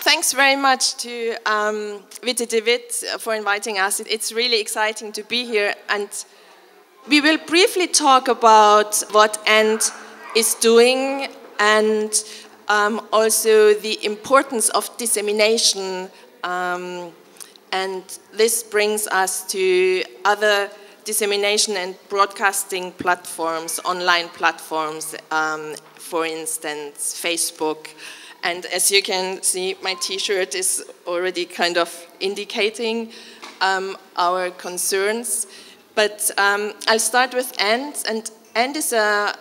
thanks very much to Witte de With for inviting us. It's really exciting to be here, and we will briefly talk about what AND is doing and also the importance of dissemination, and this brings us to other dissemination and broadcasting platforms, online platforms, for instance, Facebook. And as you can see, my t-shirt is already kind of indicating our concerns. But I'll start with AND. And AND is a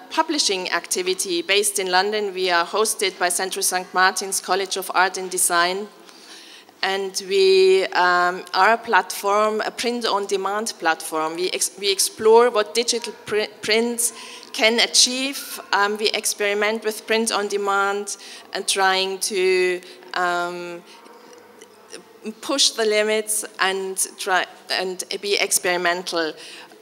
publishing activity based in London. We are hosted by Central St. Martin's College of Art and Design. And we are a platform, a print-on-demand platform. We explore what digital print can achieve. We experiment with print-on-demand and trying to push the limits and try and be experimental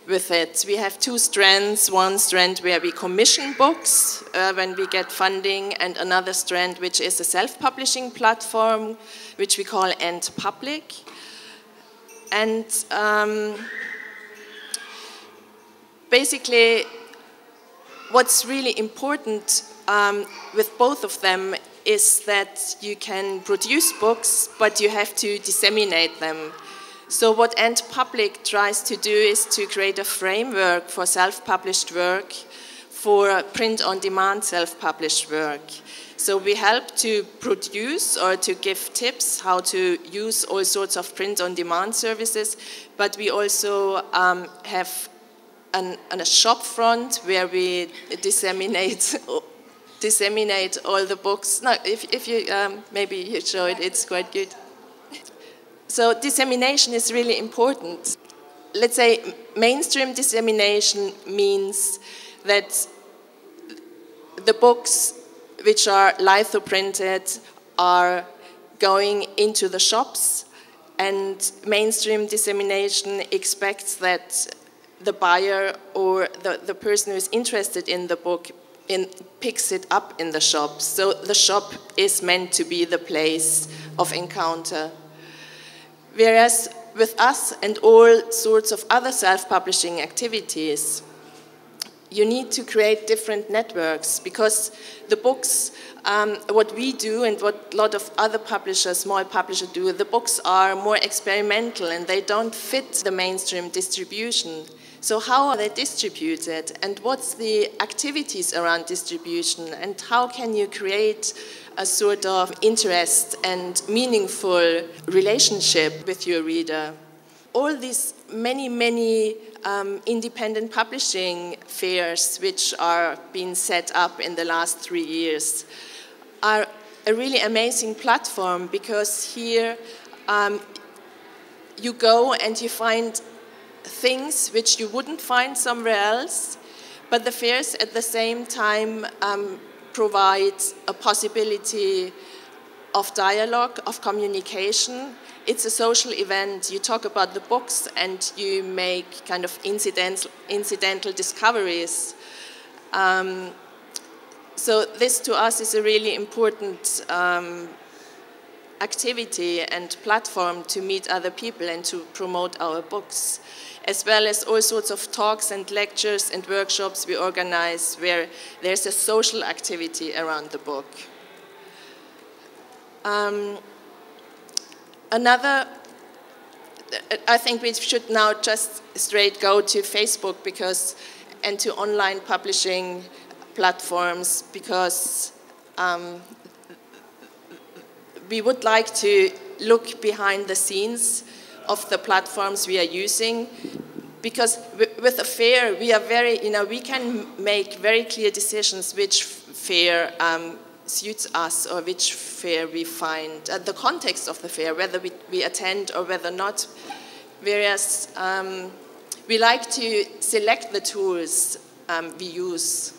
with it. We have two strands. One strand where we commission books when we get funding, and another strand which is a self-publishing platform, which we call AND Public. And basically, what's really important with both of them is that you can produce books, but you have to disseminate them. So what AND Public tries to do is to create a framework for self-published work, for print-on-demand self-published work. So we help to produce or to give tips how to use all sorts of print-on-demand services, but we also have a shop front where we disseminate all the books. No, if you maybe you show it, it's quite good. So dissemination is really important. Let's say mainstream dissemination means that the books which are lithoprinted are going into the shops, and mainstream dissemination expects that the buyer or the person who is interested in the book picks it up in the shop. So the shop is meant to be the place of encounter. Whereas with us and all sorts of other self-publishing activities, you need to create different networks, because the books, what we do and what a lot of other publishers, small publishers do, the books are more experimental and they don't fit the mainstream distribution. So how are they distributed, and what's the activities around distribution, and how can you create a sort of interest and meaningful relationship with your reader? All these many independent publishing fairs which are being set up in the last 3 years are a really amazing platform, because here you go and you find things which you wouldn't find somewhere else, but the fairs at the same time provide a possibility of dialogue, of communication. It's a social event. You talk about the books and you make kind of incidental discoveries. So this to us is a really important activity and platform to meet other people and to promote our books, as well as all sorts of talks and lectures and workshops we organize where there's a social activity around the book. I think we should now just straight go to Facebook and to online publishing platforms, because we would like to look behind the scenes of the platforms we are using, because with a fair we are we can make very clear decisions which fair suits us or which fair we find, the context of the fair, whether we attend or whether not. Whereas we like to select the tools we use,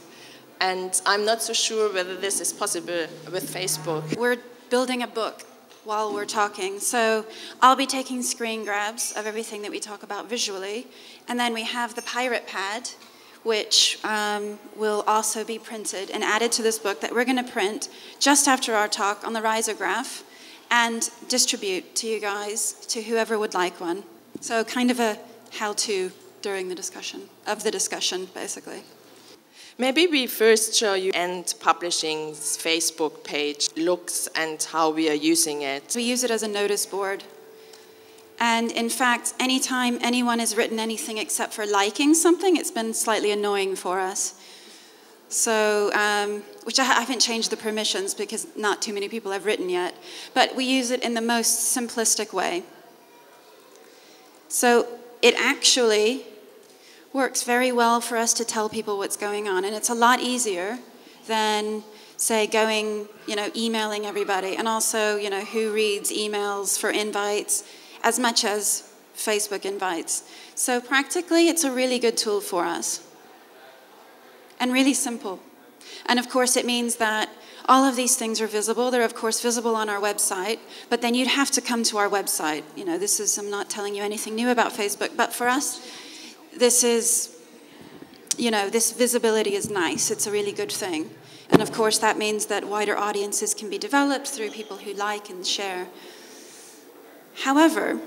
and I'm not so sure whether this is possible with Facebook. We're building a book while we're talking, so I'll be taking screen grabs of everything that we talk about visually, and then we have the pirate pad, which will also be printed and added to this book that we're going to print just after our talk on the risograph and distribute to you guys, to whoever would like one. So kind of a how-to during the discussion, basically. Maybe we first show you End Publishing's Facebook page looks and how we are using it. We use it as a notice board. And in fact, anytime anyone has written anything except for liking something, it's been slightly annoying for us. So, which I haven't changed the permissions because not too many people have written yet. But we use it in the most simplistic way. So it actually works very well for us to tell people what's going on. And it's a lot easier than, say, going, emailing everybody. And also, who reads emails for invites as much as Facebook invites. So practically, it's a really good tool for us. And really simple. And of course, it means that all of these things are visible. They're, of course, visible on our website. But then you'd have to come to our website. I'm not telling you anything new about Facebook. But for us, this is, this visibility is nice. It's a really good thing. And of course, that means that wider audiences can be developed through people who like and share. However,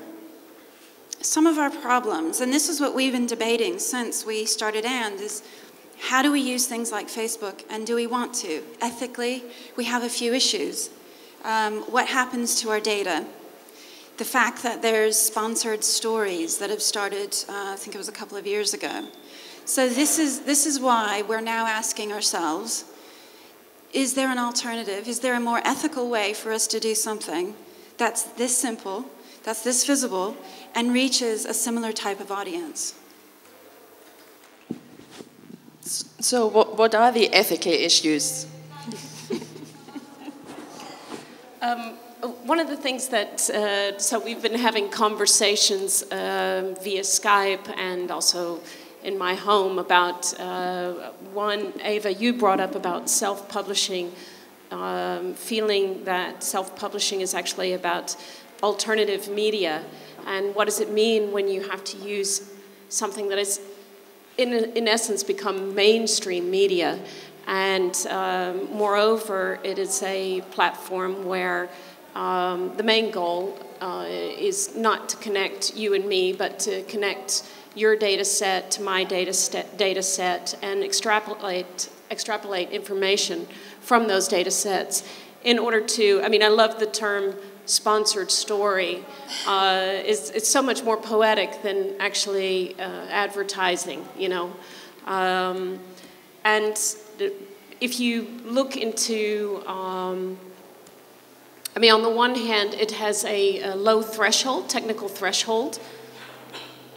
some of our problems, and this is what we've been debating since we started AND, is how do we use things like Facebook, and do we want to? Ethically, we have a few issues. What happens to our data? The fact that there's sponsored stories that have started, I think it was a couple of years ago. So this is why we're now asking ourselves, is there an alternative? Is there a more ethical way for us to do something that's this simple, that's this visible, and reaches a similar type of audience? So what are the ethical issues? One of the things that, so we've been having conversations via Skype and also in my home about one, Ava, you brought up about self-publishing, feeling that self-publishing is actually about alternative media, and what does it mean when you have to use something that is in essence become mainstream media, and moreover it is a platform where the main goal is not to connect you and me, but to connect your data set to my data set and extrapolate information from those data sets in order to, I love the term sponsored story. It's so much more poetic than actually advertising, and if you look into, on the one hand, it has a low threshold, technical threshold.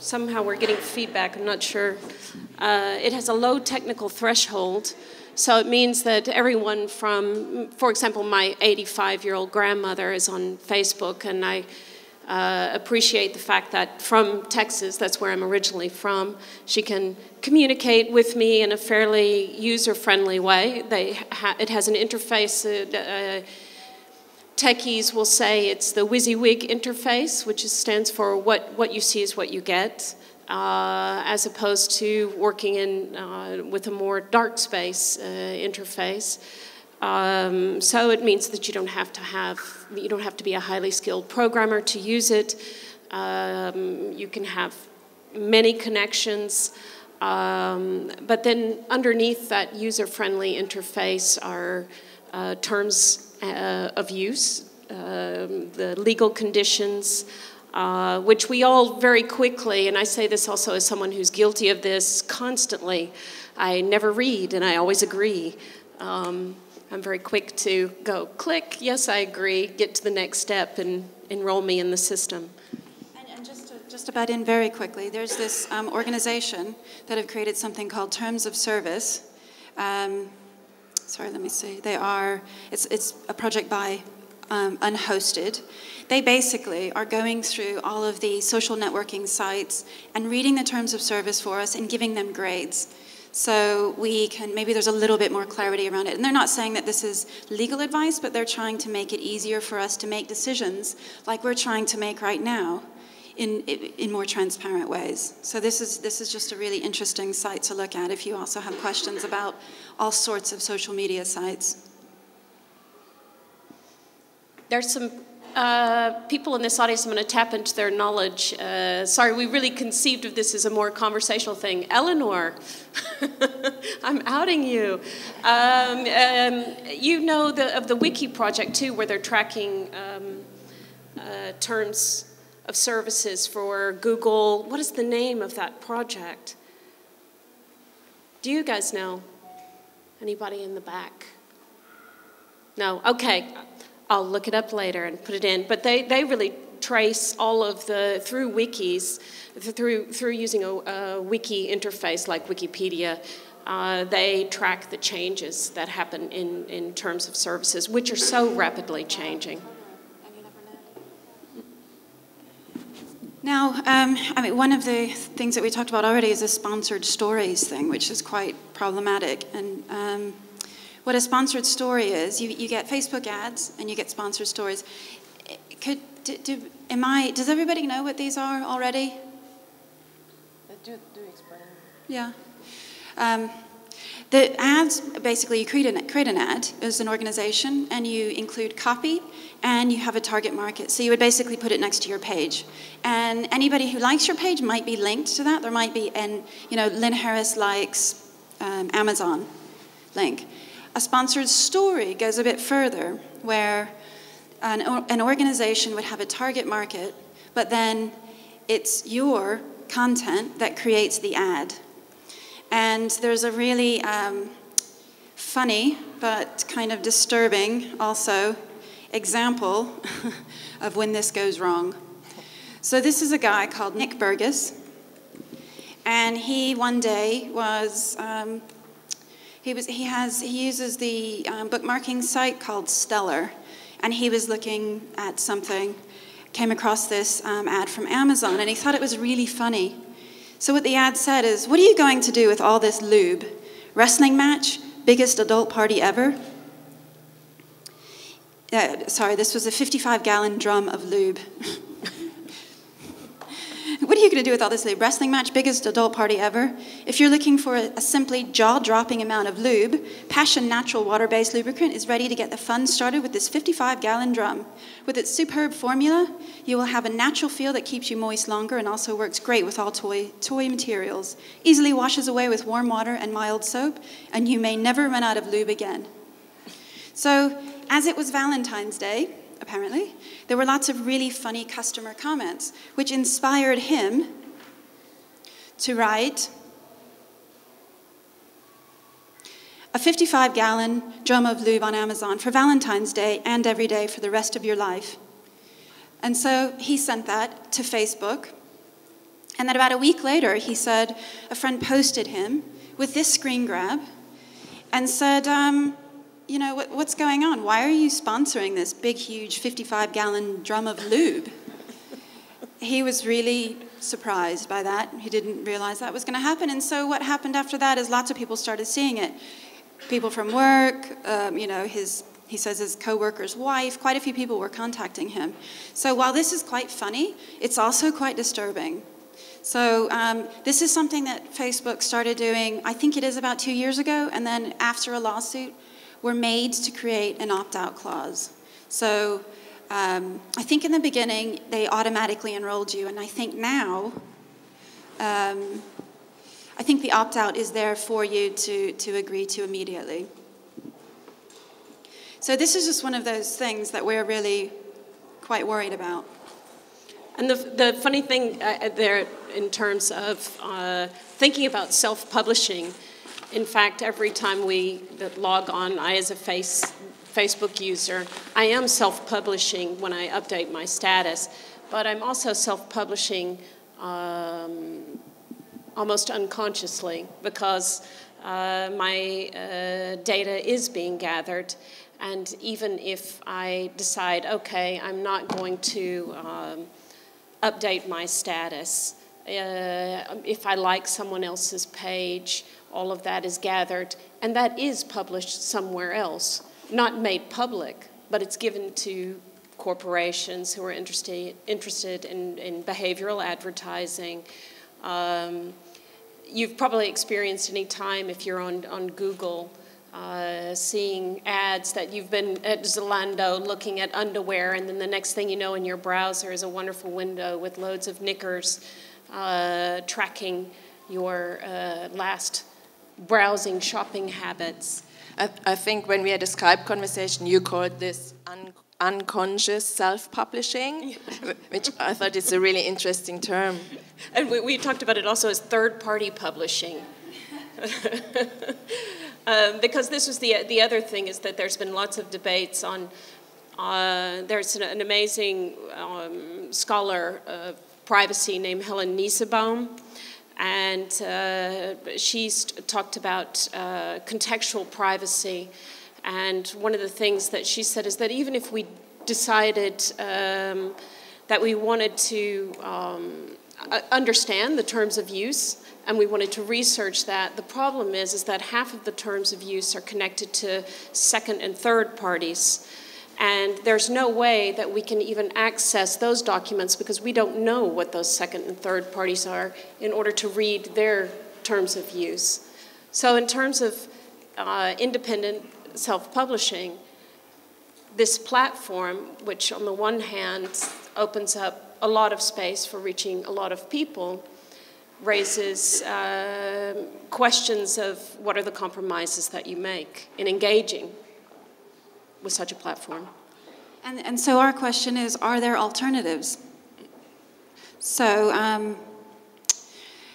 Somehow we're getting feedback, I'm not sure. It has a low technical threshold, so it means that everyone from, for example, my 85-year-old grandmother is on Facebook, and I appreciate the fact that from Texas, that's where I'm originally from, she can communicate with me in a fairly user-friendly way. It has an interface. Techies will say it's the Wysiwyg Interface, which stands for what you see is what you get, as opposed to working in with a more dark space interface. So it means that you don't have to be a highly skilled programmer to use it. You can have many connections, but then underneath that user-friendly interface are terms of use, the legal conditions, which we all very quickly, and I say this also as someone who's guilty of this constantly, I never read and I always agree. I'm very quick to go click, yes I agree, get to the next step and enroll me in the system. And just to butt in very quickly, there's this organization that have created something called Terms of Service. Sorry, let me see. It's a project by Unhosted. They basically are going through all of the social networking sites and reading the terms of service for us and giving them grades. So we can, maybe there's a little bit more clarity around it. And they're not saying that this is legal advice, but they're trying to make it easier for us to make decisions like we're trying to make right now in more transparent ways. So this is just a really interesting site to look at if you also have questions about all sorts of social media sites. There's some people in this audience. I'm going to tap into their knowledge. Sorry, we really conceived of this as a more conversational thing. Eleanor, I'm outing you. You know of the Wiki project too, where they're tracking terms of services for Google. What is the name of that project? Do you guys know? Anybody in the back? No? Okay. I'll look it up later and put it in. But they really trace all of the, through wikis, through using a wiki interface like Wikipedia, they track the changes that happen in terms of services, which are so rapidly changing. Now, I mean, one of the things that we talked about already is a sponsored stories thing, which is quite problematic. And what a sponsored story is, you get Facebook ads and you get sponsored stories. Does everybody know what these are already? Do explain. Yeah. The ads, basically you create an ad as an organization and you include copy and you have a target market. So you would basically put it next to your page. And anybody who likes your page might be linked to that. There might be Lynn Harris likes Amazon link. A sponsored story goes a bit further where an organization would have a target market, but then it's your content that creates the ad. And there's a really funny but kind of disturbing also example of when this goes wrong. So this is a guy called Nick Burgess, and he one day was he uses the bookmarking site called Stellar, and he was looking at something, came across this ad from Amazon, and he thought it was really funny. So what the ad said is, "What are you going to do with all this lube? Wrestling match? Biggest adult party ever?" Sorry, this was a 55-gallon drum of lube. What are you going to do with all this lube? Wrestling match, biggest adult party ever? If you're looking for a simply jaw-dropping amount of lube, Passion Natural water-based lubricant is ready to get the fun started with this 55-gallon drum. With its superb formula, you will have a natural feel that keeps you moist longer and also works great with all toy materials. Easily washes away with warm water and mild soap, and you may never run out of lube again. So, as it was Valentine's Day, apparently, there were lots of really funny customer comments, which inspired him to write a 55-gallon drum of lube on Amazon for Valentine's Day and every day for the rest of your life. And so he sent that to Facebook. And then about a week later, he said, a friend posted him with this screen grab and said, what's going on? Why are you sponsoring this big, huge 55-gallon drum of lube? He was really surprised by that. He didn't realize that was going to happen. And so what happened after that is lots of people started seeing it. People from work, he says his co-worker's wife, quite a few people were contacting him. So while this is quite funny, it's also quite disturbing. So this is something that Facebook started doing, I think it is about 2 years ago, and then after a lawsuit, were made to create an opt-out clause. So I think in the beginning, they automatically enrolled you, and I think now, I think the opt-out is there for you to agree to immediately. So this is just one of those things that we're really quite worried about. And the funny thing there in terms of thinking about self-publishing, in fact, every time we log on, I as a Facebook user, I am self-publishing when I update my status, but I'm also self-publishing almost unconsciously because my data is being gathered. And even if I decide, okay, I'm not going to update my status, if I like someone else's page, all of that is gathered, and that is published somewhere else. Not made public, but it's given to corporations who are interested in behavioral advertising. You've probably experienced any time if you're on Google seeing ads that you've been at Zalando looking at underwear, and then the next thing you know in your browser is a wonderful window with loads of knickers tracking your last browsing shopping habits. I think when we had a Skype conversation, you called this unconscious self-publishing, which I thought is a really interesting term. And we talked about it also as third-party publishing. Because this was the other thing, is that there's been lots of debates on, there's an amazing scholar of privacy named Helen Niesebaum, and she's talked about contextual privacy. And one of the things that she said is that even if we decided that we wanted to understand the terms of use and we wanted to research that, the problem is that half of the terms of use are connected to second and third parties. And there's no way that we can even access those documents because we don't know what those second and third parties are in order to read their terms of use. So in terms of independent self-publishing, this platform, which on the one hand opens up a lot of space for reaching a lot of people, raises questions of what are the compromises that you make in engaging with such a platform. And so our question is, are there alternatives? So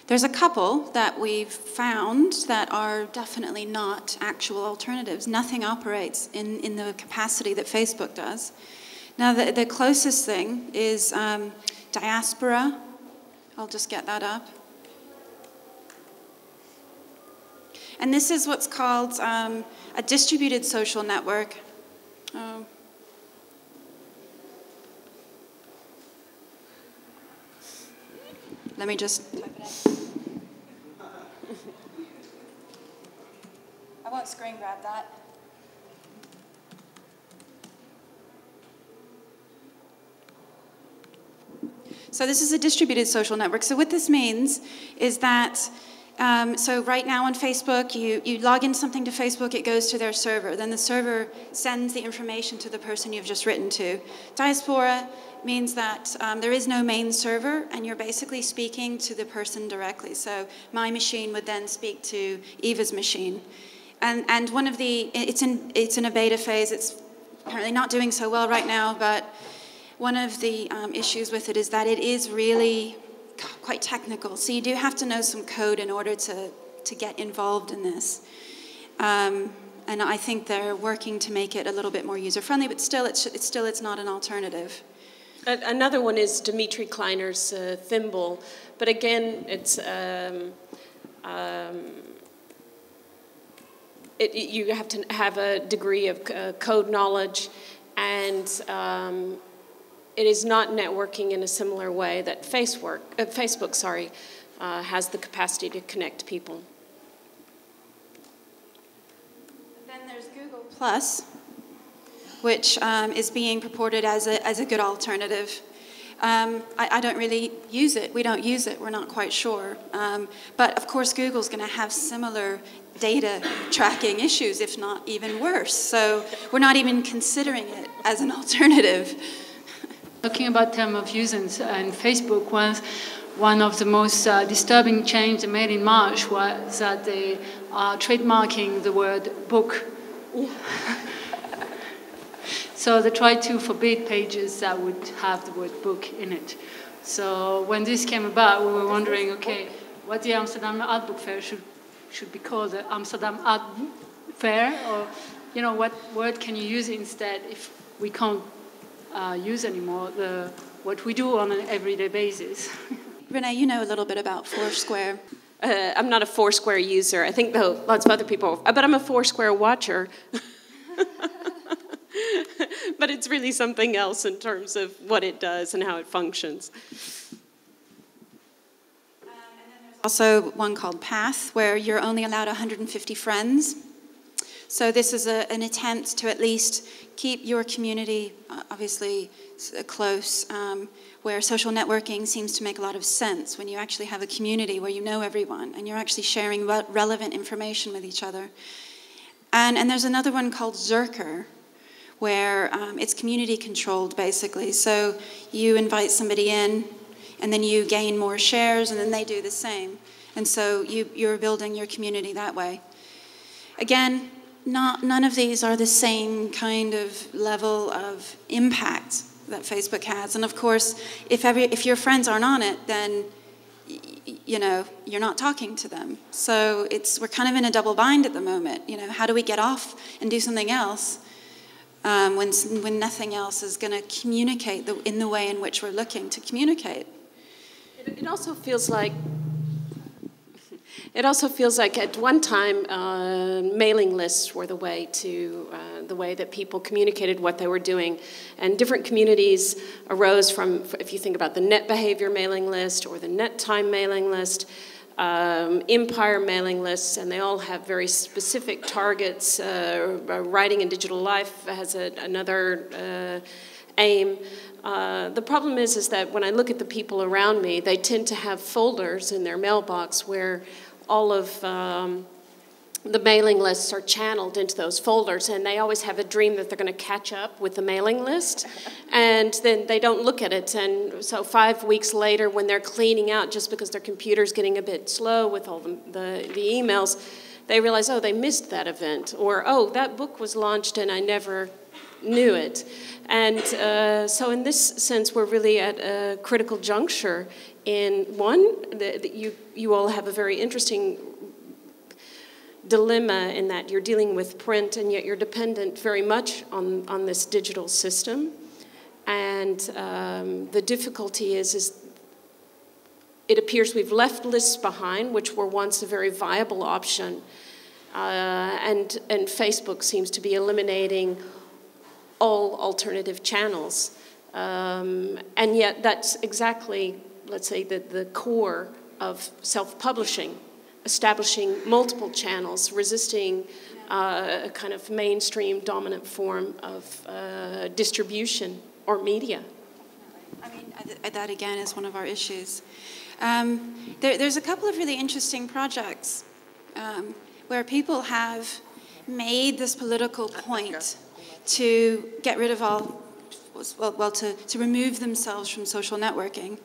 there's a couple that we've found that are definitely not actual alternatives. Nothing operates in the capacity that Facebook does. Now, the closest thing is Diaspora. I'll just get that up. And this is what's called a distributed social network. Oh. Let me just type it out. I won't screen grab that. So this is a distributed social network. So what this means is that so right now on Facebook, you log in something to Facebook, it goes to their server. Then the server sends the information to the person you've just written to. Diaspora means that there is no main server, and you're basically speaking to the person directly. So my machine would then speak to Eva's machine. And one of the, it's in a beta phase. It's apparently not doing so well right now, but one of the issues with it is that it is really quite technical. So you do have to know some code in order to get involved in this. And I think they're working to make it a little bit more user-friendly, but still, it's not an alternative. Another one is Dimitri Kleiner's Thimble, but again, it's you have to have a degree of code knowledge, and it is not networking in a similar way that Facebook has the capacity to connect people. Then there's Google Plus, which is being purported as a good alternative. I don't really use it. We don't use it. We're not quite sure. But of course, Google's going to have similar data tracking issues, if not even worse. So we're not even considering it as an alternative. Talking about term of use and Facebook, one of the most disturbing changes they made in March was that they are trademarking the word book. So they tried to forbid pages that would have the word book in it. So when this came about, we were wondering, okay, what the Amsterdam Art Book Fair should be called, the Amsterdam Art Fair, or what word can you use instead if we can't use anymore what we do on an everyday basis. Renee, you know a little bit about Foursquare. I'm not a Foursquare user. I think though lots of other people, but I'm a Foursquare watcher. But it's really something else in terms of what it does and how it functions. And then there's also one called Path, where you're only allowed 150 friends. So this is an attempt to at least keep your community obviously close, where social networking seems to make a lot of sense when you actually have a community where you know everyone and you're actually sharing relevant information with each other. And there's another one called Zerker, where it's community controlled basically. So you invite somebody in and then you gain more shares and then they do the same. And so you're building your community that way. Again, none of these are the same kind of level of impact that Facebook has. And of course, if your friends aren't on it, then you know, you're not talking to them. So we're kind of in a double bind at the moment. You know, how do we get off and do something else when nothing else is going to communicate in the way in which we're looking to communicate? It also feels like at one time mailing lists were the way that people communicated what they were doing, and different communities arose from, if you think about the net behavior mailing list or the net time mailing list, Empire mailing lists, and they all have very specific targets. Writing in Digital Life has another aim. The problem is that when I look at the people around me, they tend to have folders in their mailbox where all of the mailing lists are channeled into those folders, and they always have a dream that they're going to catch up with the mailing list, and then they don't look at it. And so 5 weeks later, when they're cleaning out, just because their computer's getting a bit slow with all the emails, they realize, oh, they missed that event, or oh, that book was launched and I never knew it. And so in this sense, we're really at a critical juncture in one, that you all have a very interesting dilemma in that you're dealing with print and yet you're dependent very much on this digital system. And the difficulty is it appears we've left lists behind, which were once a very viable option. And Facebook seems to be eliminating all alternative channels. And yet that's exactly, let's say, the core of self-publishing, establishing multiple channels, resisting a kind of mainstream dominant form of distribution or media. I mean, that again is one of our issues. There's a couple of really interesting projects where people have made this political point to get rid of all, well, to remove themselves from social networking.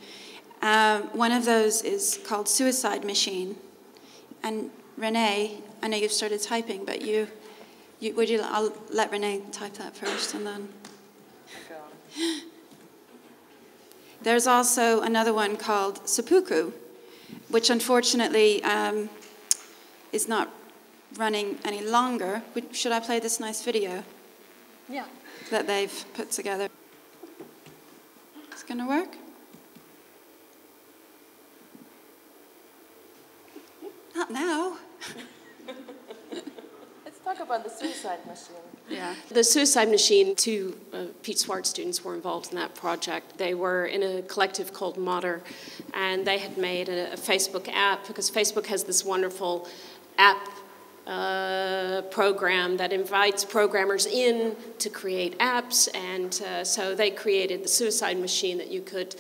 One of those is called Suicide Machine. And Renee, I know you've started typing, but I'll let Renee type that first and then. There's also another one called Seppuku, which unfortunately is not running any longer. Should I play this nice video? Yeah. That they've put together. It's going to work? Not now. Let's talk about the Suicide Machine. Yeah. The Suicide Machine, two Pete Swart students were involved in that project. They were in a collective called Modder, and they had made a Facebook app, because Facebook has this wonderful app program that invites programmers in to create apps, and so they created the Suicide Machine that you could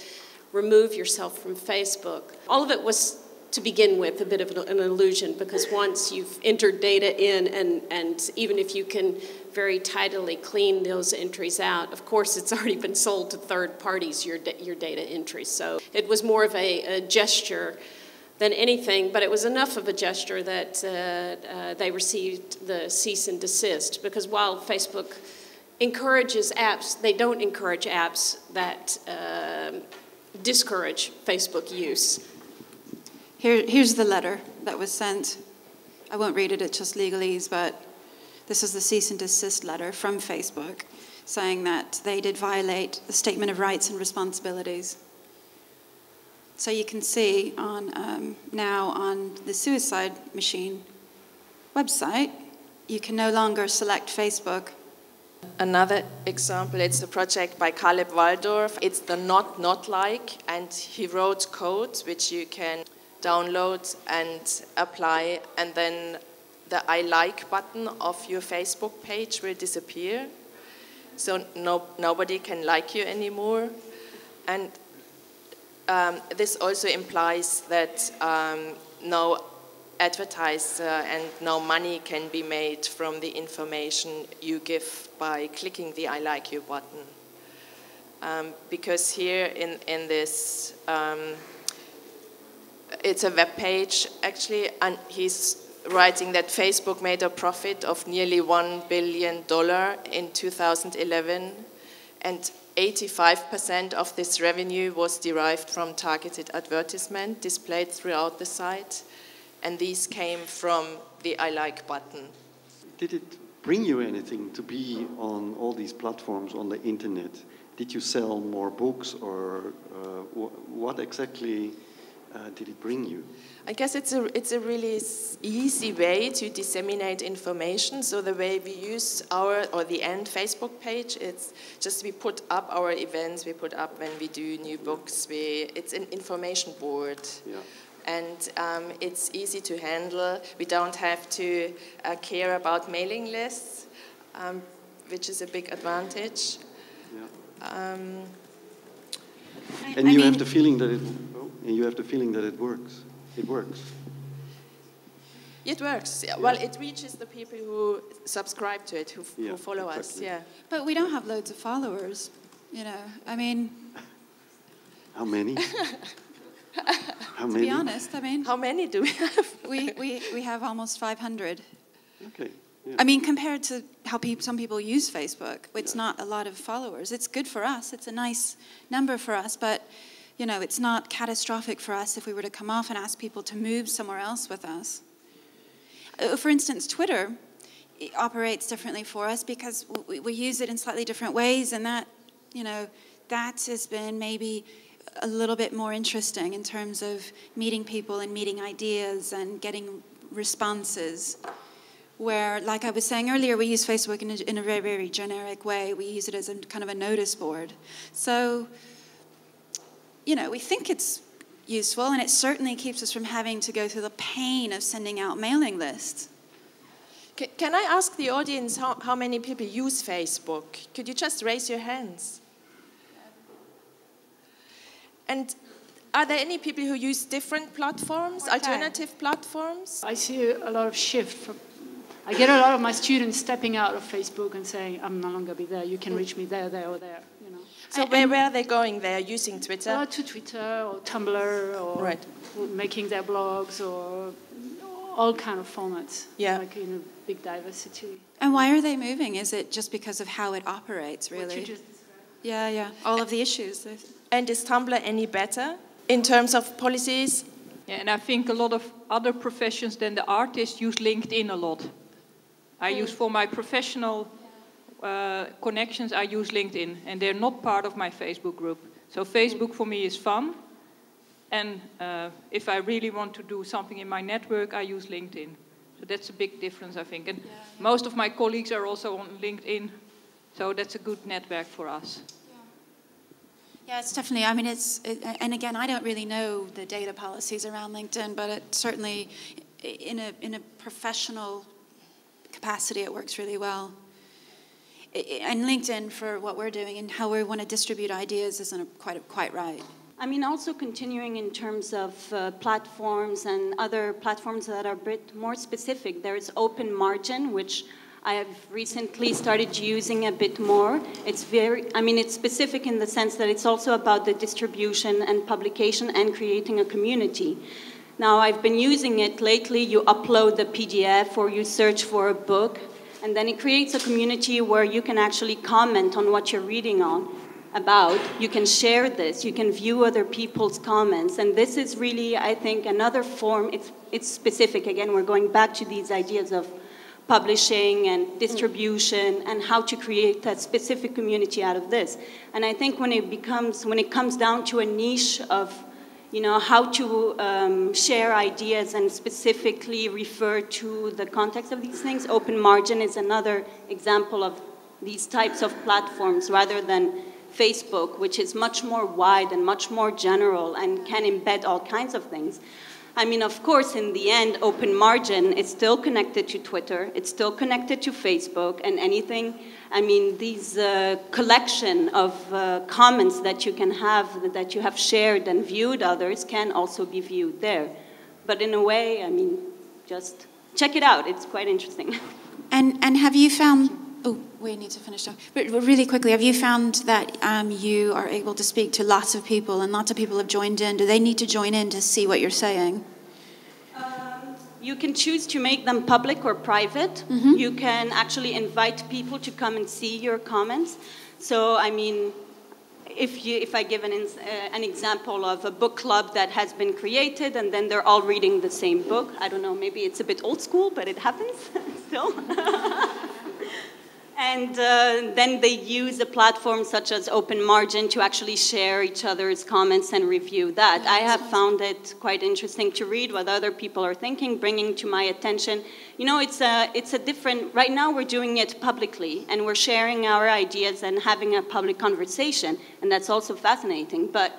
remove yourself from Facebook. All of it was, to begin with, a bit of an illusion, because once you've entered data in, and even if you can very tidily clean those entries out, of course it's already been sold to third parties, your data entries. So it was more of a gesture than anything, but it was enough of a gesture that they received the cease and desist, because while Facebook encourages apps, they don't encourage apps that discourage Facebook use. Here's the letter that was sent. I won't read it, it's just legalese, but this is the cease and desist letter from Facebook saying that they did violate the Statement of Rights and Responsibilities. So you can see now on the Suicide Machine website, you can no longer select Facebook. Another example, it's a project by Caleb Waldorf. It's the not like, and he wrote code which you can download and apply, and then the I like button of your Facebook page will disappear. So nobody can like you anymore. And this also implies that no advertiser and no money can be made from the information you give by clicking the I like you button. Because here in this, it's a web page actually, and he's writing that Facebook made a profit of nearly $1 billion in 2011, and 85% of this revenue was derived from targeted advertisement displayed throughout the site, and these came from the I like button. Did it bring you anything to be on all these platforms on the internet? Did you sell more books, or what exactly did it bring you? I guess it's a really easy way to disseminate information. So the way we use the End Facebook page, it's just we put up our events, we put up when we do new books. It's an information board. Yeah. And it's easy to handle. We don't have to care about mailing lists, which is a big advantage. Yeah. And you have the feeling that it works. It works. It works. Yeah. Well, it reaches the people who subscribe to it, who follow us. Yeah. But we don't have loads of followers. You know, I mean. How many? How many? To be honest, I mean. How many do we have? we have almost 500. Okay. Yeah. I mean, compared to how some people use Facebook, it's not a lot of followers. It's good for us. It's a nice number for us, but you know, it's not catastrophic for us if we were to come off and ask people to move somewhere else with us. For instance, Twitter operates differently for us because we use it in slightly different ways, and that, you know, that has been maybe a little bit more interesting in terms of meeting people and meeting ideas and getting responses. Where, like I was saying earlier, we use Facebook in a very, very generic way. We use it as a kind of a notice board. So, you know, we think it's useful, and it certainly keeps us from having to go through the pain of sending out mailing lists. Can I ask the audience how many people use Facebook? Could you just raise your hands? And are there any people who use different platforms, alternative platforms? I see a lot of shift. I get a lot of my students stepping out of Facebook and saying, I'm no longer be there. You can reach me there, there, or there. You know. So where are they going? They are using Twitter? To Twitter or Tumblr or making their blogs or all kind of formats. Yeah. Like in a big diversity. And why are they moving? Is it just because of how it operates, really? What you just described. Yeah. All of the issues. And is Tumblr any better in terms of policies? Yeah, and I think a lot of other professions than the artists use LinkedIn a lot. I use for my professional connections, I use LinkedIn, and they're not part of my Facebook group. So Facebook for me is fun, and if I really want to do something in my network, I use LinkedIn. So that's a big difference, I think. And most of my colleagues are also on LinkedIn, so that's a good network for us. Yeah, it's definitely, I mean, and again, I don't really know the data policies around LinkedIn, but it certainly, in a professional capacity, it works really well. And LinkedIn, for what we're doing and how we want to distribute ideas, isn't quite right. I mean, also continuing in terms of platforms and other platforms that are a bit more specific. There is Open Margin, which I have recently started using a bit more. It's it's specific in the sense that it's also about the distribution and publication and creating a community. Now, I've been using it lately. You upload the PDF or you search for a book, and then it creates a community where you can actually comment on what you're reading about. You can share this. You can view other people's comments. And this is really, I think, another form. It's specific. Again, we're going back to these ideas of publishing and distribution and how to create a specific community out of this. And I think when it comes down to a niche of, you know, how to share ideas and specifically refer to the context of these things, Open Margin is another example of these types of platforms rather than Facebook, which is much more wide and much more general and can embed all kinds of things. I mean, of course, in the end, open margin is still connected to Twitter. It's still connected to Facebook and anything. I mean, these collection of comments that you can have, that you have shared and viewed others can also be viewed there. But in a way, I mean, just check it out. It's quite interesting. And have you found... Oh, we need to finish up. But really quickly, have you found that you are able to speak to lots of people and lots of people have joined in? Do they need to join in to see what you're saying? You can choose to make them public or private. Mm-hmm. You can actually invite people to come and see your comments. So, I mean, if I give an example of a book club that has been created and then they're all reading the same book, I don't know, maybe it's a bit old school, but it happens still. And then they use a platform such as Open Margin to actually share each other's comments and review that. I have found it quite interesting to read what other people are thinking, bringing to my attention. You know, it's a different... Right now we're doing it publicly, and we're sharing our ideas and having a public conversation, and that's also fascinating. But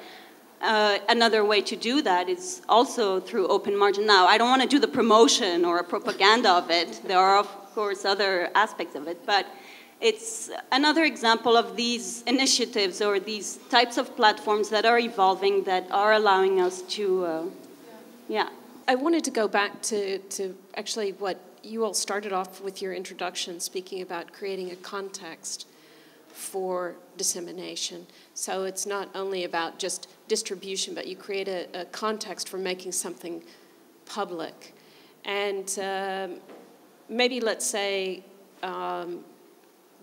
another way to do that is also through Open Margin. Now, I don't want to do the promotion or a propaganda of it. There are, of course, other aspects of it, but it's another example of these initiatives or these types of platforms that are evolving, that are allowing us to, yeah. I wanted to go back to actually what you all started off with your introduction, speaking about creating a context for dissemination. So it's not only about just distribution, but you create a context for making something public. And maybe let's say,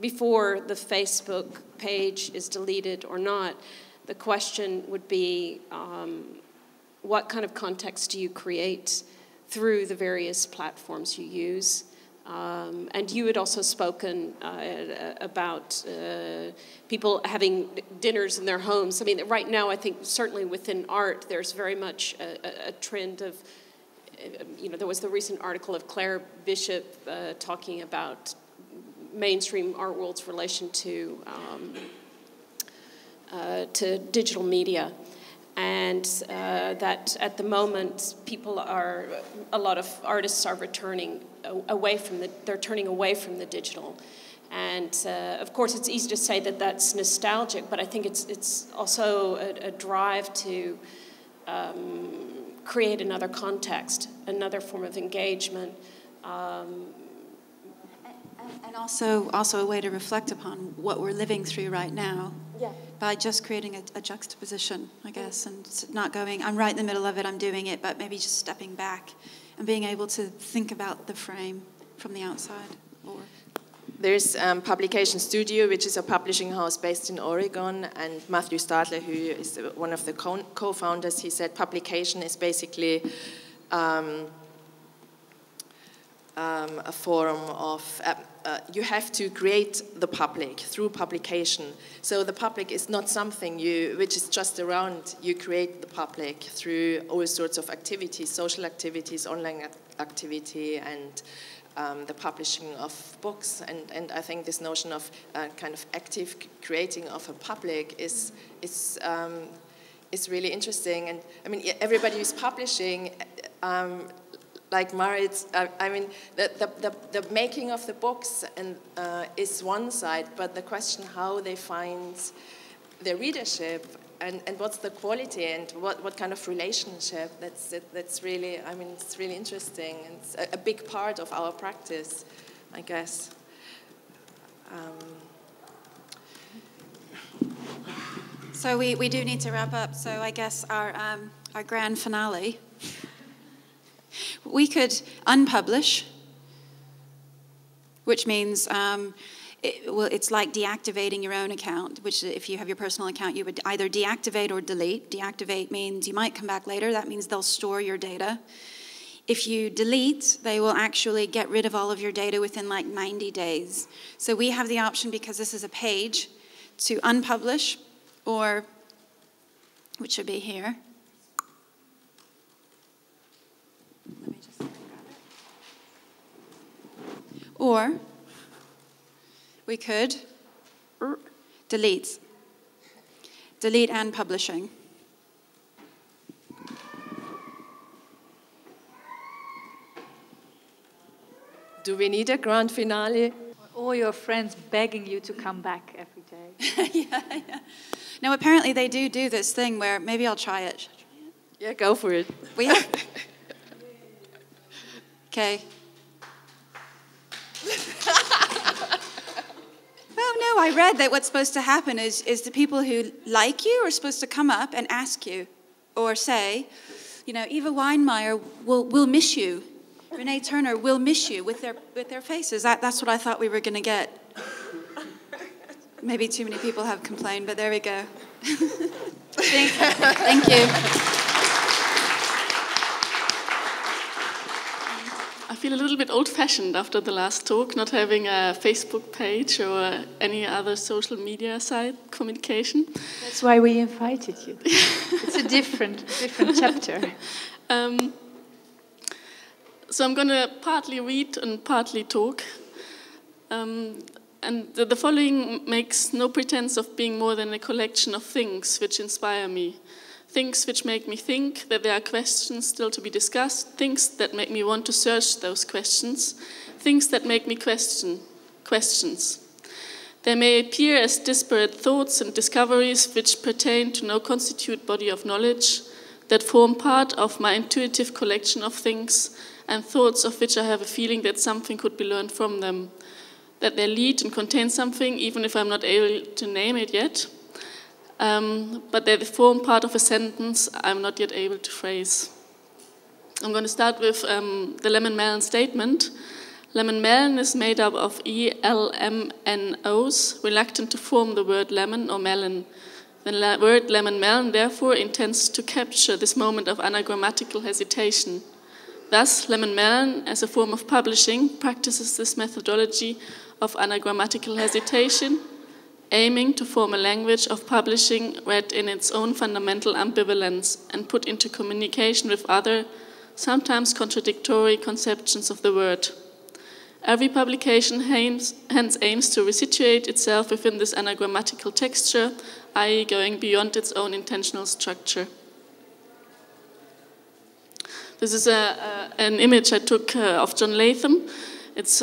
before the Facebook page is deleted or not, the question would be, what kind of context do you create through the various platforms you use? And you had also spoken about people having dinners in their homes. I mean, right now, I think certainly within art, there's very much a trend of, you know, there was the recent article of Claire Bishop talking about mainstream art world's relation to digital media, and that at the moment a lot of artists are turning away from the digital, and of course it's easy to say that that's nostalgic, but I think it's also a drive to create another context, another form of engagement. And also a way to reflect upon what we're living through right now, by just creating a juxtaposition, I guess, and not going, I'm right in the middle of it, I'm doing it, but maybe just stepping back and being able to think about the frame from the outside. There's Publication Studio, which is a publishing house based in Oregon, and Matthew Stadler, who is one of the co-founders, he said publication is basically a form of, you have to create the public through publication. So the public is not something which is just around. You create the public through all sorts of activities, social activities, online activity, and the publishing of books. And I think this notion of kind of active creating of a public is really interesting. And I mean, everybody who's publishing, like Marit, I mean, the making of the books is one side, but the question how they find their readership and what's the quality and what kind of relationship, that's really, I mean, it's really interesting. And it's a big part of our practice, I guess. So we do need to wrap up. So I guess our grand finale. We could unpublish, which means it's like deactivating your own account, which if you have your personal account, you would either deactivate or delete. Deactivate means you might come back later. That means they'll store your data. If you delete, they will actually get rid of all of your data within like 90 days. So we have the option, because this is a page, to unpublish, or, which should be here. Let me just grab it. Or we could delete and publishing. Do we need a grand finale? All your friends begging you to come back every day. Yeah. Now, apparently they do this thing where maybe I'll try it. Should I try it? Yeah, go for it. Okay. Oh no, I read that what's supposed to happen is the people who like you are supposed to come up and ask you, or say, you know, Eva Weinmeier will miss you. Renee Turner will miss you with their faces. That's what I thought we were going to get. Maybe too many people have complained, but there we go. Thank you. I feel a little bit old-fashioned after the last talk, not having a Facebook page or any other social media site communication. That's why we invited you. It's a different chapter. So I'm going to partly read and partly talk. And the following makes no pretense of being more than a collection of things which inspire me. Things which make me think that there are questions still to be discussed, things that make me want to search those questions, things that make me question questions. They may appear as disparate thoughts and discoveries which pertain to no constitute body of knowledge, that form part of my intuitive collection of things, and thoughts of which I have a feeling that something could be learned from them, that they lead and contain something, even if I'm not able to name it yet, but they form part of a sentence I'm not yet able to phrase. I'm going to start with the LemonMelon statement. LemonMelon is made up of ELMNOs, reluctant to form the word lemon or melon. The word LemonMelon, therefore, intends to capture this moment of anagrammatical hesitation. Thus, LemonMelon, as a form of publishing, practices this methodology of anagrammatical hesitation, aiming to form a language of publishing read in its own fundamental ambivalence and put into communication with other, sometimes contradictory conceptions of the word. Every publication hence aims to resituate itself within this anagrammatical texture, i.e. going beyond its own intentional structure. This is an image I took of John Latham. It's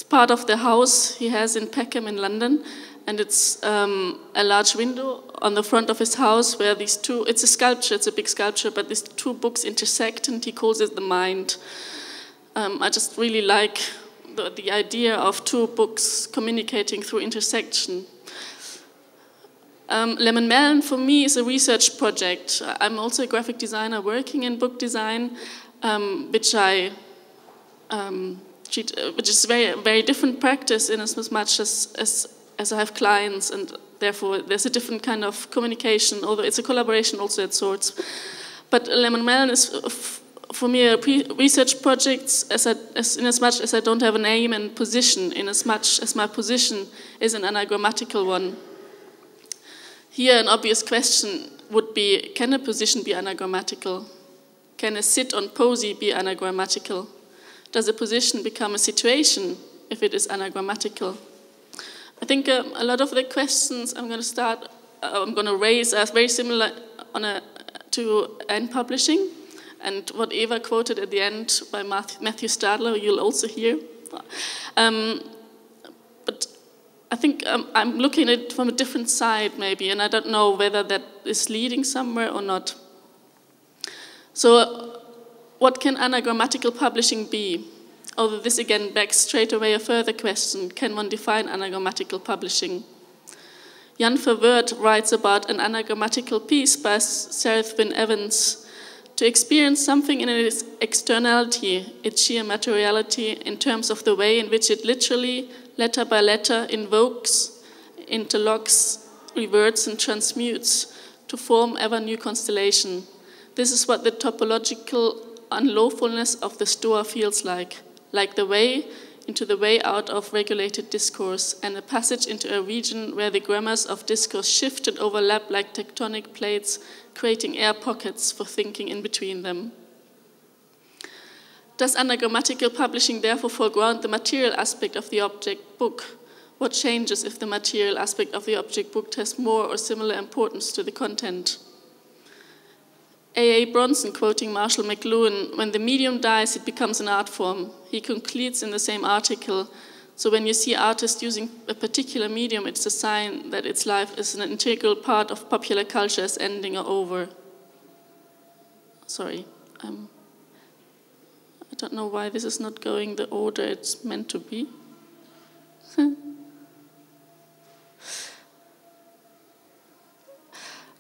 part of the house he has in Peckham in London, and it's a large window on the front of his house where these two, it's a sculpture, it's a big sculpture, but these two books intersect, and he calls it the mind. I just really like the idea of two books communicating through intersection. LemonMelon for me is a research project. I'm also a graphic designer working in book design, which I which is very different practice in as much as I have clients, and therefore there's a different kind of communication, although it's a collaboration also at sorts. But LemonMelon is for me a research project in as much as I don't have an aim and position, in as much as my position is an anagrammatical one. Here an obvious question would be, can a position be anagrammatical? Can a sit on posy be anagrammatical? Does a position become a situation if it is anagrammatical? I think a lot of the questions I'm going to raise are very similar to end publishing, and what Eva quoted at the end by Matthew Stadler, you'll also hear. But I think I'm looking at it from a different side maybe, and I don't know whether that is leading somewhere or not. So what can anagrammatical publishing be? Although this again begs straight away a further question, can one define anagrammatical publishing? Jan Verwoerd writes about an anagrammatical piece by Sereth Wyn Evans. To experience something in its externality, its sheer materiality, in terms of the way in which it literally, letter by letter, invokes, interlocks, reverts and transmutes to form ever new constellation. This is what the topological unlawfulness of the Stoa feels like the way into the way out of regulated discourse, and a passage into a region where the grammars of discourse shift and overlap like tectonic plates, creating air pockets for thinking in between them. Does anagrammatical publishing therefore foreground the material aspect of the object book? What changes if the material aspect of the object book has more or similar importance to the content? A.A. Bronson, quoting Marshall McLuhan, when the medium dies, it becomes an art form. He concludes in the same article, so when you see artists using a particular medium, it's a sign that its life is an integral part of popular culture as ending or over. Sorry, I don't know why this is not going the order it's meant to be.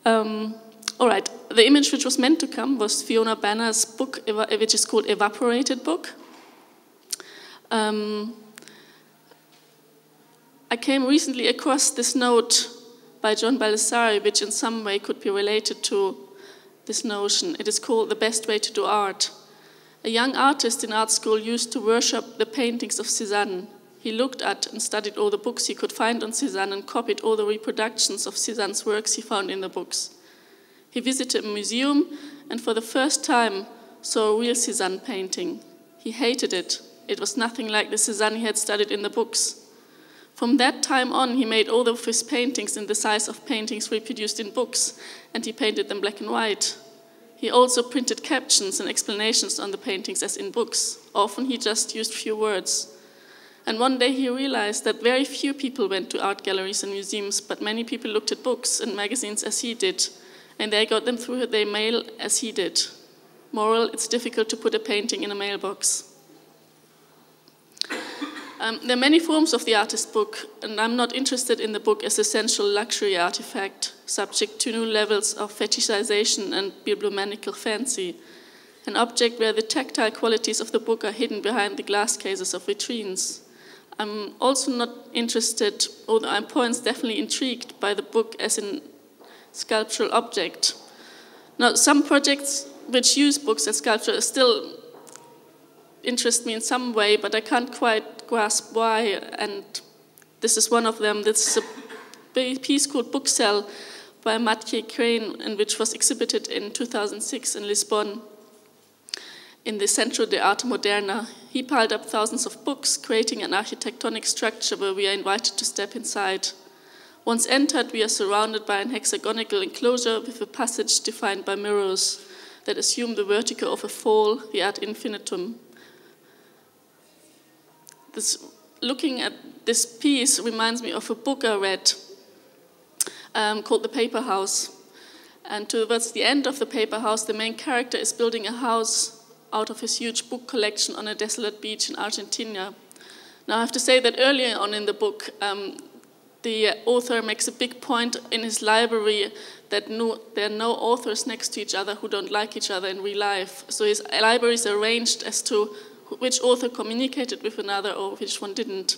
All right, the image which was meant to come was Fiona Banner's book, which is called Evaporated Book. I came recently across this note by John Baldessari, which in some way could be related to this notion. It is called The Best Way to Do Art. A young artist in art school used to worship the paintings of Cézanne. He looked at and studied all the books he could find on Cézanne and copied all the reproductions of Cézanne's works he found in the books. He visited a museum and for the first time saw a real Cézanne painting. He hated it. It was nothing like the Cézanne he had studied in the books. From that time on, he made all of his paintings in the size of paintings reproduced in books, and he painted them black and white. He also printed captions and explanations on the paintings as in books. Often he just used few words. And one day he realized that very few people went to art galleries and museums, but many people looked at books and magazines as he did, and they got them through their mail as he did. Moral, it's difficult to put a painting in a mailbox. There are many forms of the artist book, and I'm not interested in the book as a sensual luxury artifact, subject to new levels of fetishization and bibliomaniacal fancy, an object where the tactile qualities of the book are hidden behind the glass cases of vitrines. I'm also not interested, although I'm points definitely intrigued by the book as a sculptural object. Now, some projects which use books as sculpture still interest me in some way, but I can't quite grasp why, and this is one of them. This is a piece called Book Cell by Matchy, and which was exhibited in 2006 in Lisbon in the Centro de Arte Moderna. He piled up thousands of books, creating an architectonic structure where we are invited to step inside. Once entered, we are surrounded by an hexagonal enclosure with a passage defined by mirrors that assume the vertigo of a fall, the ad infinitum. Looking at this piece reminds me of a book I read called The Paper House. And towards the end of The Paper House, the main character is building a house out of his huge book collection on a desolate beach in Argentina. Now, I have to say that earlier on in the book, the author makes a big point in his library that there are no authors next to each other who don't like each other in real life. So his library is arranged as to which author communicated with another or which one didn't.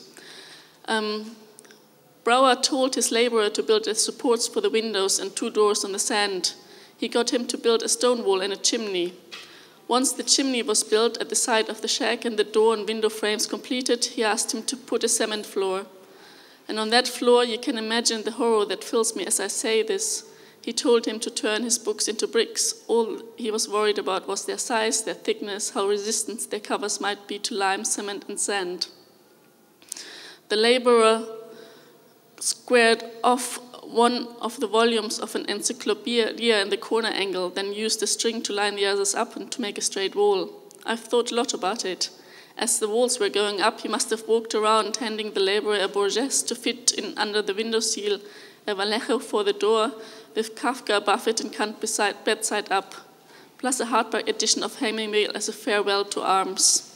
Brouwer told his laborer to build the supports for the windows and 2 doors on the sand. He got him to build a stone wall and a chimney. Once the chimney was built at the side of the shack and the door and window frames completed, he asked him to put a cement floor. And on that floor, you can imagine the horror that fills me as I say this. He told him to turn his books into bricks. All he was worried about was their size, their thickness, how resistant their covers might be to lime, cement, and sand. The laborer squared off one of the volumes of an encyclopedia in the corner angle, then used a string to line the others up and to make a straight wall. I've thought a lot about it. As the walls were going up, he must have walked around handing the laborer a Borges to fit in under the windowsill, a Vallejo for the door, with Kafka above it and Kant bedside up, plus a hardback edition of Hemingway as a farewell to arms.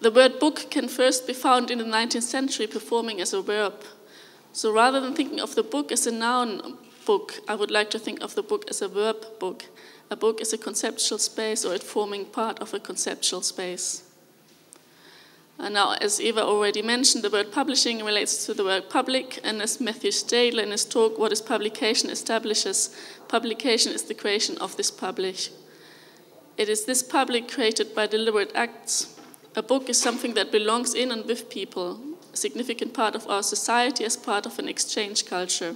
The word book can first be found in the 19th century performing as a verb. So rather than thinking of the book as a noun book, I would like to think of the book as a verb book. A book is a conceptual space or it forming part of a conceptual space. And now, as Eva already mentioned, the word publishing relates to the word public, and as Matthew Stadler in his talk, What is Publication, establishes, publication is the creation of this public. It is this public created by deliberate acts. A book is something that belongs in and with people, a significant part of our society as part of an exchange culture.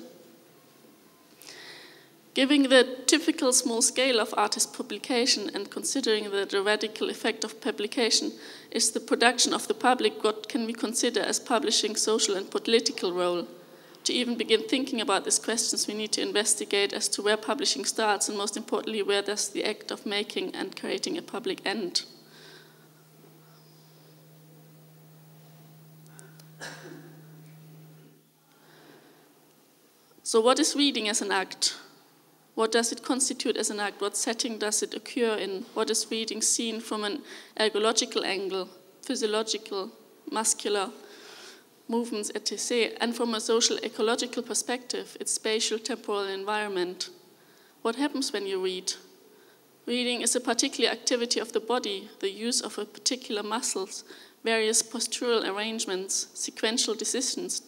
Given the typical small scale of artist publication and considering that the radical effect of publication is the production of the public, what can we consider as publishing social and political role? To even begin thinking about these questions, we need to investigate as to where publishing starts, and most importantly, where does the act of making and creating a public end. So what is reading as an act? What does it constitute as an act? What setting does it occur in? What is reading seen from an ergological angle, physiological, muscular movements, etc., and from a social ecological perspective, its spatial temporal environment? What happens when you read? Reading is a particular activity of the body, the use of a particular muscles, various postural arrangements, sequential decisions,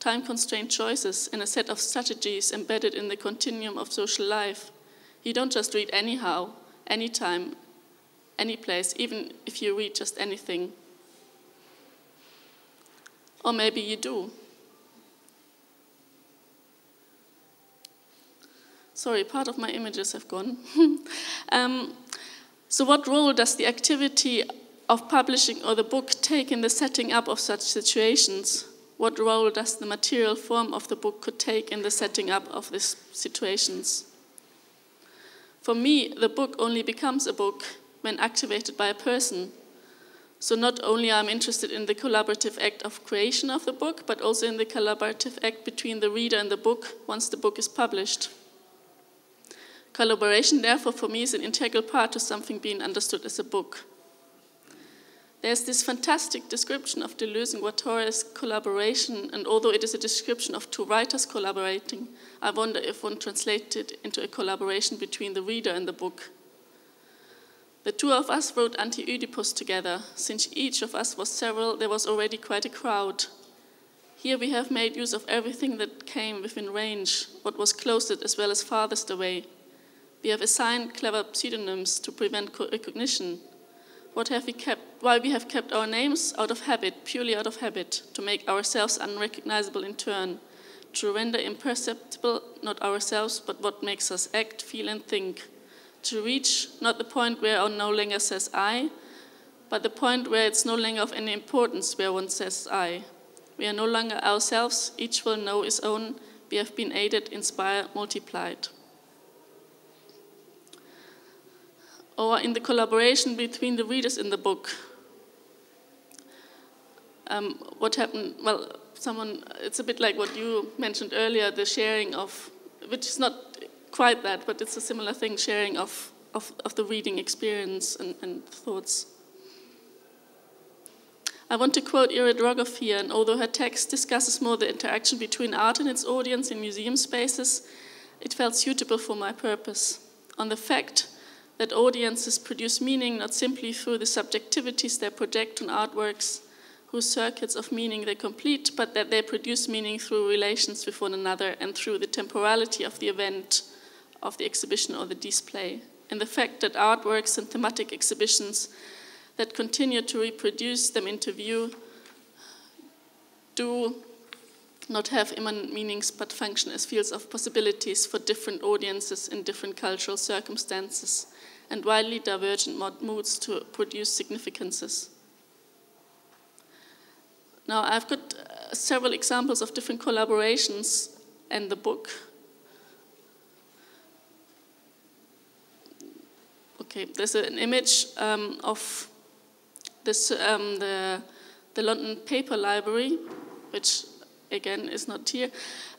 time-constrained choices, and a set of strategies embedded in the continuum of social life. You don't just read anyhow, anytime, any place, even if you read just anything. Or maybe you do. Sorry, part of my images have gone. So what role does the activity of publishing or the book take in the setting up of such situations? What role does the material form of the book could take in the setting up of these situations? For me, the book only becomes a book when activated by a person. So not only I'm interested in the collaborative act of creation of the book, but also in the collaborative act between the reader and the book once the book is published. Collaboration, therefore, for me is an integral part to something being understood as a book. There's this fantastic description of Deleuze and Guattari's collaboration, and although it is a description of two writers collaborating, I wonder if one translates it into a collaboration between the reader and the book. The two of us wrote Anti-Oedipus together. Since each of us was several, there was already quite a crowd. Here we have made use of everything that came within range, what was closest as well as farthest away. We have assigned clever pseudonyms to prevent recognition. Why we have kept our names out of habit, purely out of habit, to make ourselves unrecognizable in turn, to render imperceptible not ourselves, but what makes us act, feel, and think. To reach not the point where one no longer says I, but the point where it's no longer of any importance where one says I. We are no longer ourselves, each will know his own, we have been aided, inspired, multiplied. Or in the collaboration between the readers in the book. What happened, well, it's a bit like what you mentioned earlier, the sharing of, which is not quite that, but it's a similar thing, sharing of the reading experience and thoughts. I want to quote Ira Drogoff here, and although her text discusses more the interaction between art and its audience in museum spaces, it felt suitable for my purpose. On the fact that audiences produce meaning not simply through the subjectivities they project on artworks, whose circuits of meaning they complete, but that they produce meaning through relations with one another and through the temporality of the event, of the exhibition or the display. And the fact that artworks and thematic exhibitions that continue to reproduce them into view do not have immanent meanings but function as fields of possibilities for different audiences in different cultural circumstances and widely divergent moods to produce significances. Now, I've got several examples of different collaborations in the book. Okay, there's an image of this, the London Paper Library, which again is not here.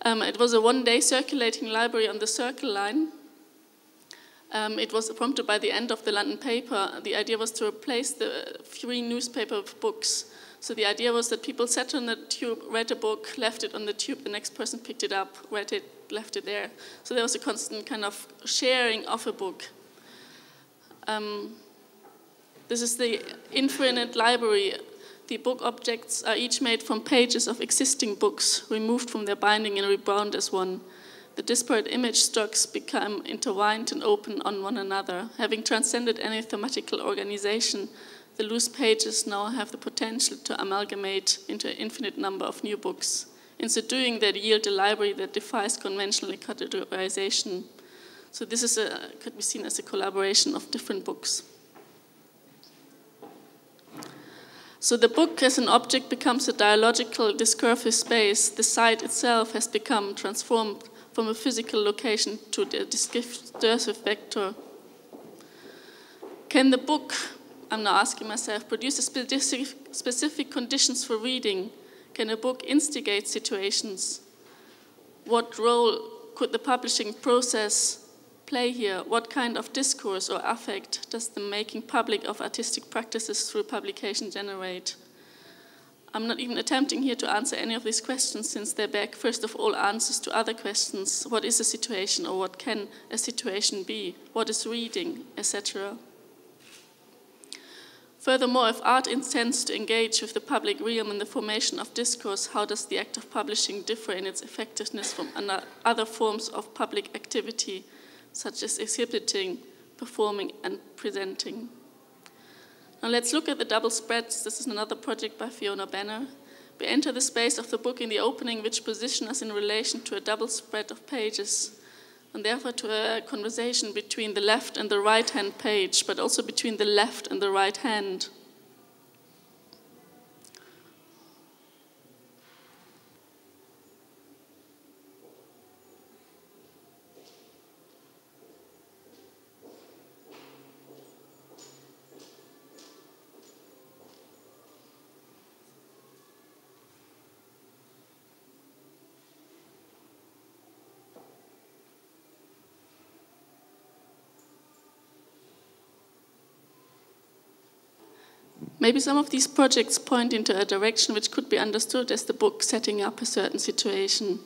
It was a one-day circulating library on the Circle Line. It was prompted by the end of the London paper. The idea was to replace the free newspaper with books. So the idea was that people sat on the tube, read a book, left it on the tube, the next person picked it up, read it, left it there. So there was a constant kind of sharing of a book. This is the infinite library. The book objects are each made from pages of existing books, removed from their binding and rebound as one. The disparate image stocks become intertwined and open on one another. Having transcended any thematical organization, the loose pages now have the potential to amalgamate into an infinite number of new books. In so doing, they yield a library that defies conventional categorization. So this could be seen as a collaboration of different books. So the book as an object becomes a dialogical discursive space. The site itself has become transformed from a physical location to the discursive vector. Can the book, I'm now asking myself, produce specific conditions for reading? Can a book instigate situations? What role could the publishing process play here? What kind of discourse or affect does the making public of artistic practices through publication generate? I'm not even attempting here to answer any of these questions, since they beg, first of all, answers to other questions. What is a situation, or what can a situation be? What is reading, etc.? Furthermore, if art intends to engage with the public realm in the formation of discourse, how does the act of publishing differ in its effectiveness from other forms of public activity, such as exhibiting, performing, and presenting? Now let's look at the double spreads. This is another project by Fiona Banner. We enter the space of the book in the opening, which position us in relation to a double spread of pages, and therefore to a conversation between the left and the right-hand page, but also between the left and the right hand. Maybe some of these projects point into a direction which could be understood as the book setting up a certain situation.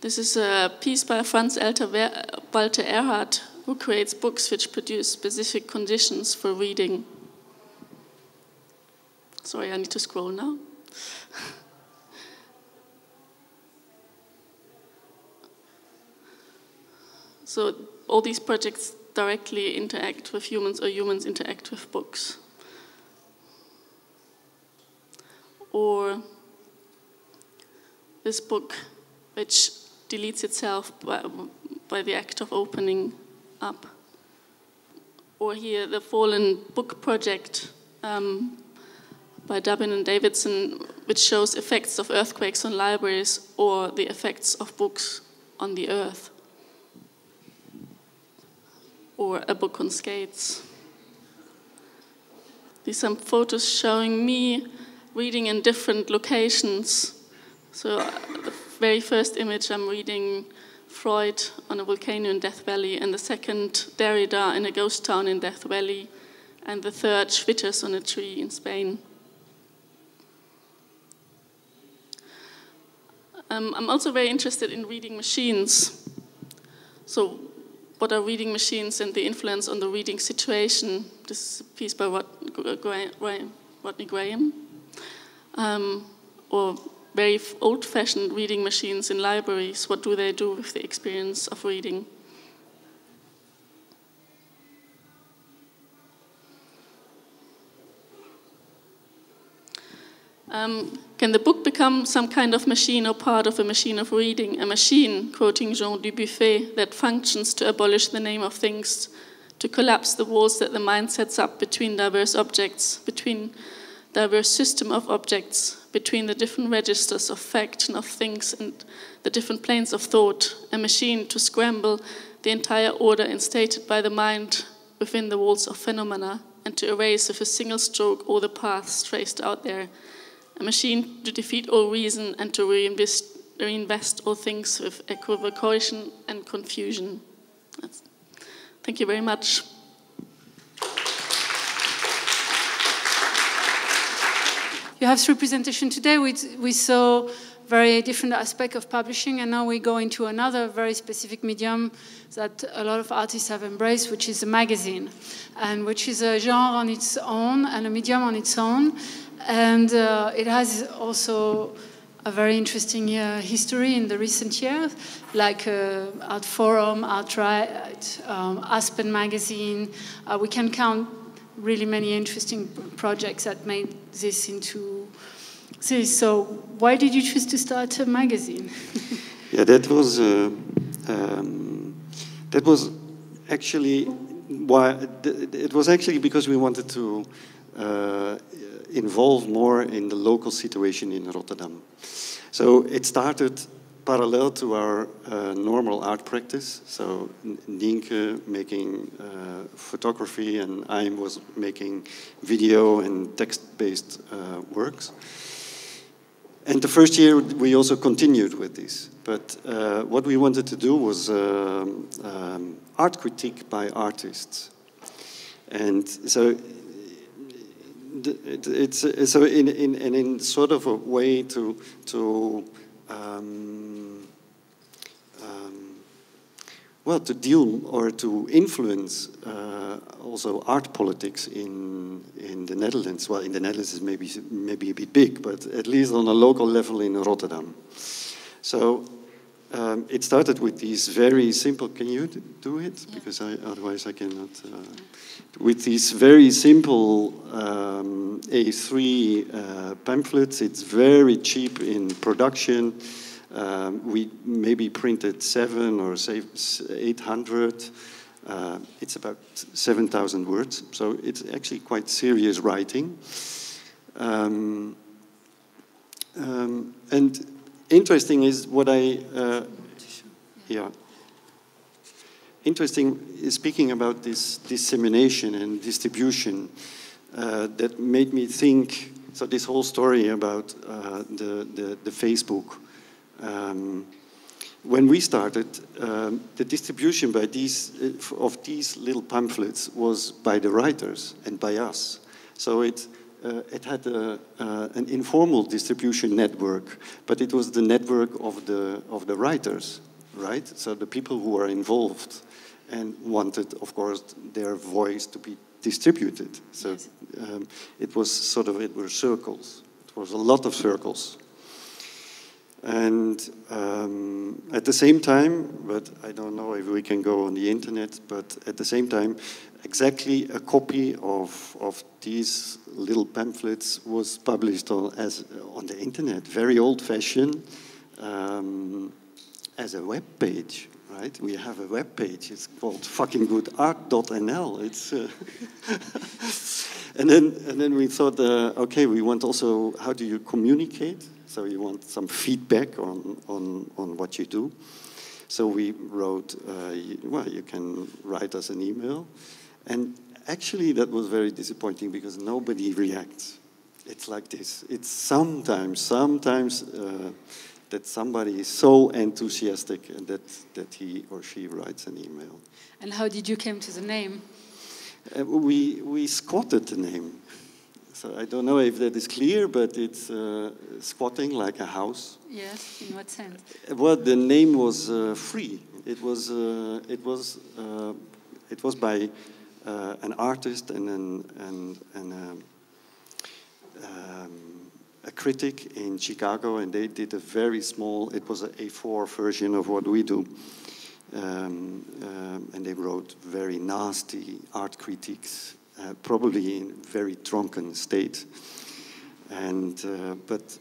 This is a piece by Franz Walter Erhard, who creates books which produce specific conditions for reading. Sorry, I need to scroll now. So all these projects directly interact with humans, or humans interact with books. Or this book, which deletes itself by the act of opening up. Or here, the Fallen Book Project by Dubbin and Davidson, which shows effects of earthquakes on libraries or the effects of books on the earth. Or a book on skates. These are some photos showing me reading in different locations. So the very first image, I'm reading Freud on a volcano in Death Valley, and the second, Derrida in a ghost town in Death Valley, and the third, Schwitters on a tree in Spain. I'm also very interested in reading machines. So what are reading machines and the influence on the reading situation? This is a piece by Rodney Graham. Or very old-fashioned reading machines in libraries. What do they do with the experience of reading? Can the book become some kind of machine or part of a machine of reading? A machine, quoting Jean Dubuffet, that functions to abolish the name of things, to collapse the walls that the mind sets up between diverse objects, between diverse system of objects, between the different registers of fact and of things and the different planes of thought, a machine to scramble the entire order instated by the mind within the walls of phenomena and to erase with a single stroke all the paths traced out there, a machine to defeat all reason and to reinvest all things with equivocation and confusion. Thank you very much. You have through presentation today, we saw very different aspects of publishing, and now we go into another very specific medium that a lot of artists have embraced, which is a magazine, and which is a genre on its own and a medium on its own. And it has also a very interesting history in the recent years, like Art Forum, Art Right, Aspen Magazine. We can count really many interesting projects that made this into this. So why did you choose to start a magazine? Yeah, that was actually why. It was actually because we wanted to involved more in the local situation in Rotterdam. So it started parallel to our normal art practice. So Nienke making photography, and I was making video and text-based works. And the first year we also continued with this. But what we wanted to do was art critique by artists. And so it's so in sort of a way to well, to deal or to influence also art politics in the Netherlands. Well, in the Netherlands is maybe a bit big, but at least on a local level in Rotterdam. So it started with these very simple. Can you do it? Yeah. Because otherwise I cannot. With these very simple A3 pamphlets, it's very cheap in production. We maybe printed 7 or say 800. It's about 7,000 words, so it's actually quite serious writing. And interesting is what interesting is speaking about this dissemination and distribution that made me think. So this whole story about the Facebook. When we started, the distribution by of these little pamphlets was by the writers and by us. So it had an informal distribution network, but it was the network of the writers, right? So the people who were involved and wanted, of course, their voice to be distributed. So yes. It was it were circles. It was a lot of circles. And at the same time, but I don't know if we can go on the internet, but at the same time, exactly a copy of these little pamphlets was published on the internet, very old-fashioned, as a web page, right? We have a web page. It's called fuckinggoodart.nl. It's and then we thought, okay, we want also, how do you communicate? So you want some feedback on what you do. So we wrote, well, you can write us an email. And actually that was very disappointing because nobody reacts. It's like this. It's sometimes that somebody is so enthusiastic that he or she writes an email. And how did you come to the name? We squatted the name. So I don't know if that is clear, but it's squatting like a house. Yes, in what sense? Well, the name was free. It was by an artist and a critic in Chicago, and they did a very small. It was an A4 version of what we do. And they wrote very nasty art critiques, probably in very drunken state. And but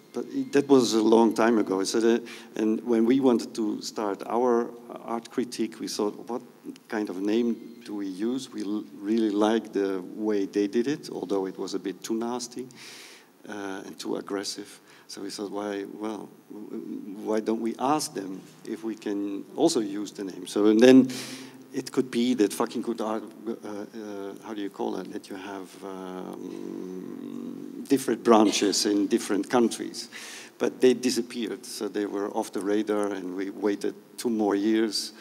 that was a long time ago. So and when we wanted to start our art critique, we thought, what kind of name do we use? We really liked the way they did it, although it was a bit too nasty and too aggressive. So we thought, why don't we ask them if we can also use the name? So and then it could be that fucking good art, how do you call it? That you have different branches in different countries. But they disappeared, so they were off the radar, and we waited 2 more years.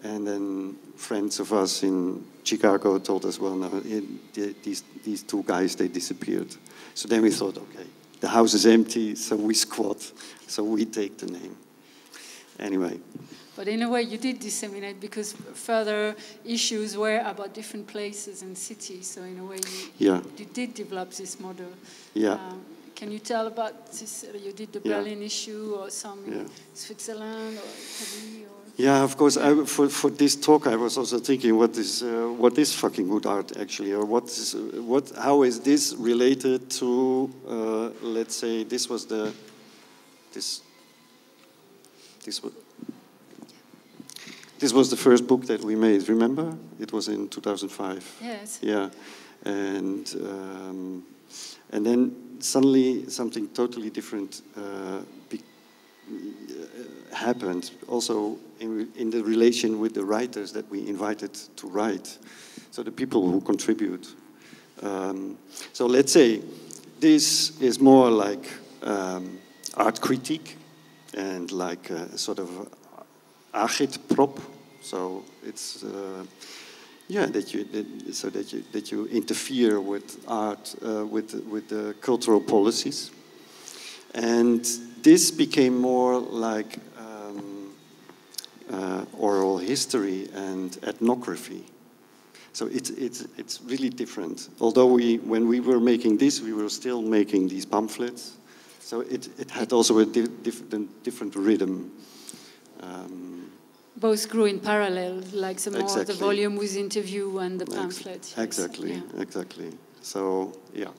And then friends of us in Chicago told us, well, no, these 2 guys, they disappeared. So then we thought, okay, the house is empty, so we squat, so we take the name. Anyway. But in a way, you did disseminate because further issues were about different places and cities. So in a way, you did develop this model. Yeah. Can you tell about this? You did the Berlin issue or some in Switzerland or Italy? Or yeah, of course. For this talk, I was also thinking, what is fucking good art actually, or how is this related to? Let's say this was the first book that we made. Remember, it was in 2005. Yes. Yeah, and then suddenly something totally different happened, also in the relation with the writers that we invited to write, so the people who contribute. So let's say this is more like art critique and like a sort of agitprop. So it's that you interfere with art, with the cultural policies, and this became more like oral history and ethnography. So it's really different. Although when we were making this, we were still making these pamphlets. So it had also a different rhythm. Both grew in parallel, like the more Exactly. the volume with interview and the pamphlet. Yes. Exactly, Yeah. exactly. So yeah.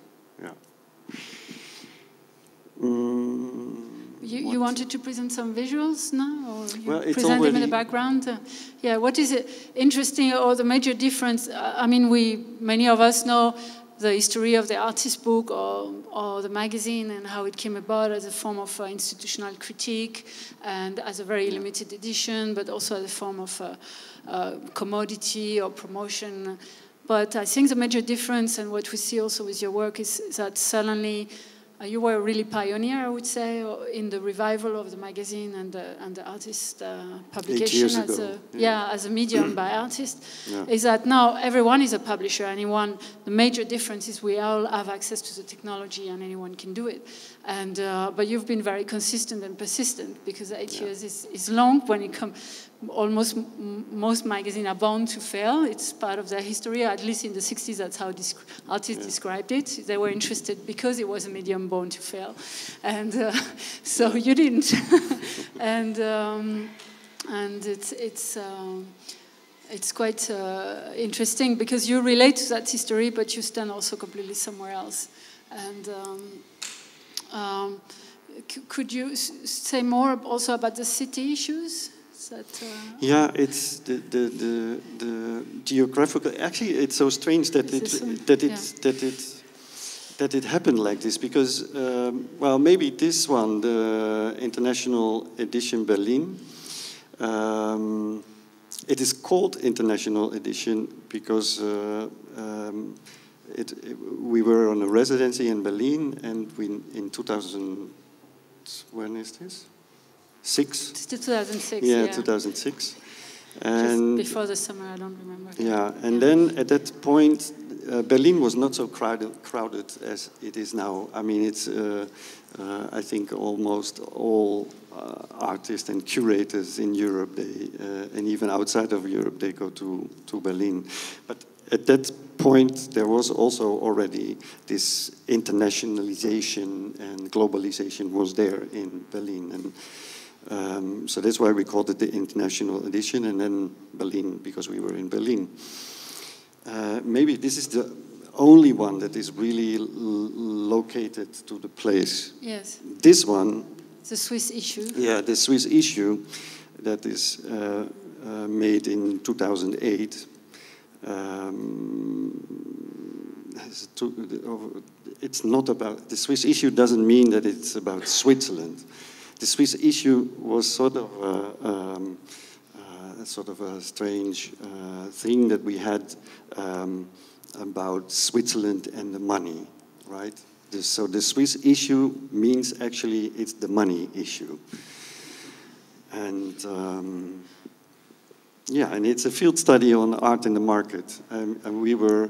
You wanted to present some visuals now, or you it's present them in the background? Yeah. What is interesting, or the major difference? I mean, many of us know the history of the artist book or the magazine and how it came about as a form of institutional critique and as a very limited edition, but also as a form of commodity or promotion. But I think the major difference, and what we see also with your work, is that suddenly you were a really pioneer, I would say, in the revival of the magazine and the artist publication as a medium by artists. Yeah. Is that now everyone is a publisher, the major difference is we all have access to the technology and anyone can do it. And but you've been very consistent and persistent, because 8 years is long when it comes. Almost most magazines are bound to fail. It's part of their history. At least in the 60s, that's how artists described it. They were interested because it was a medium bound to fail, and so you didn't. and it's quite interesting because you relate to that history, but you stand also completely somewhere else. And could you say more also about the city issues? It's the geographical. Actually, it's so strange that it happened like this, because maybe this one, the international edition Berlin. It is called international edition because we were on a residency in Berlin, and in 2000. When is this? 2006. Yeah, 2006. And just before the summer, I don't remember. Yeah, and then at that point, Berlin was not so crowded as it is now. I mean, it's I think almost all artists and curators in Europe, and even outside of Europe, they go to Berlin. But at that point, there was also already this internationalization and globalization was there in Berlin. And so that's why we called it the international edition, and then Berlin, because we were in Berlin. Maybe this is the only one that is really located to the place. Yes. This one. The Swiss issue. Yeah, the Swiss issue that is made in 2008. It's not about, the Swiss issue doesn't mean that it's about Switzerland. The Swiss issue was sort of a strange thing that we had about Switzerland and the money, right? So the Swiss issue means actually it's the money issue. And and it's a field study on art in the market. And we were,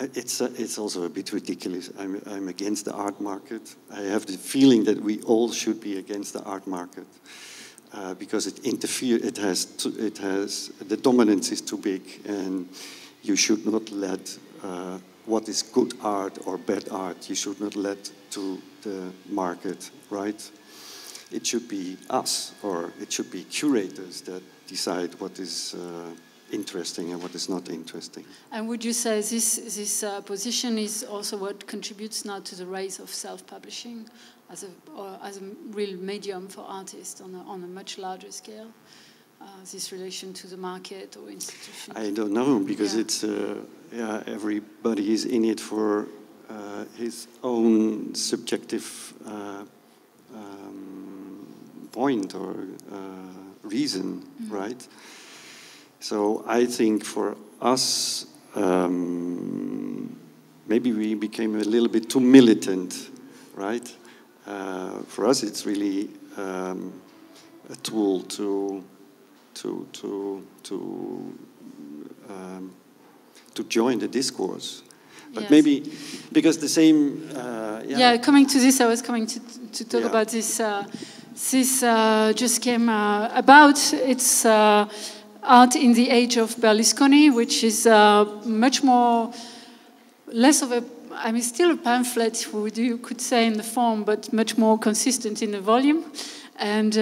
it's also a bit ridiculous. I'm against the art market. I have the feeling that we all should be against the art market because it interferes. It has the dominance is too big, and you should not let what is good art or bad art. You should not let to the market, right? It should be us, or it should be curators that decide what is interesting and what is not interesting. And would you say this position is also what contributes now to the rise of self-publishing as a real medium for artists on a much larger scale? This relation to the market or institutions? I don't know, because it's everybody is in it for his own subjective point or reason, right? So I think for us, maybe we became a little bit too militant, right? For us, it's really a tool to join the discourse. But yes. Maybe because the same. Coming to this, I was coming to talk about this. This just came about. It's art in the age of Berlusconi, which is much more, less of a. I mean, still a pamphlet, you could say, in the form, but much more consistent in the volume. And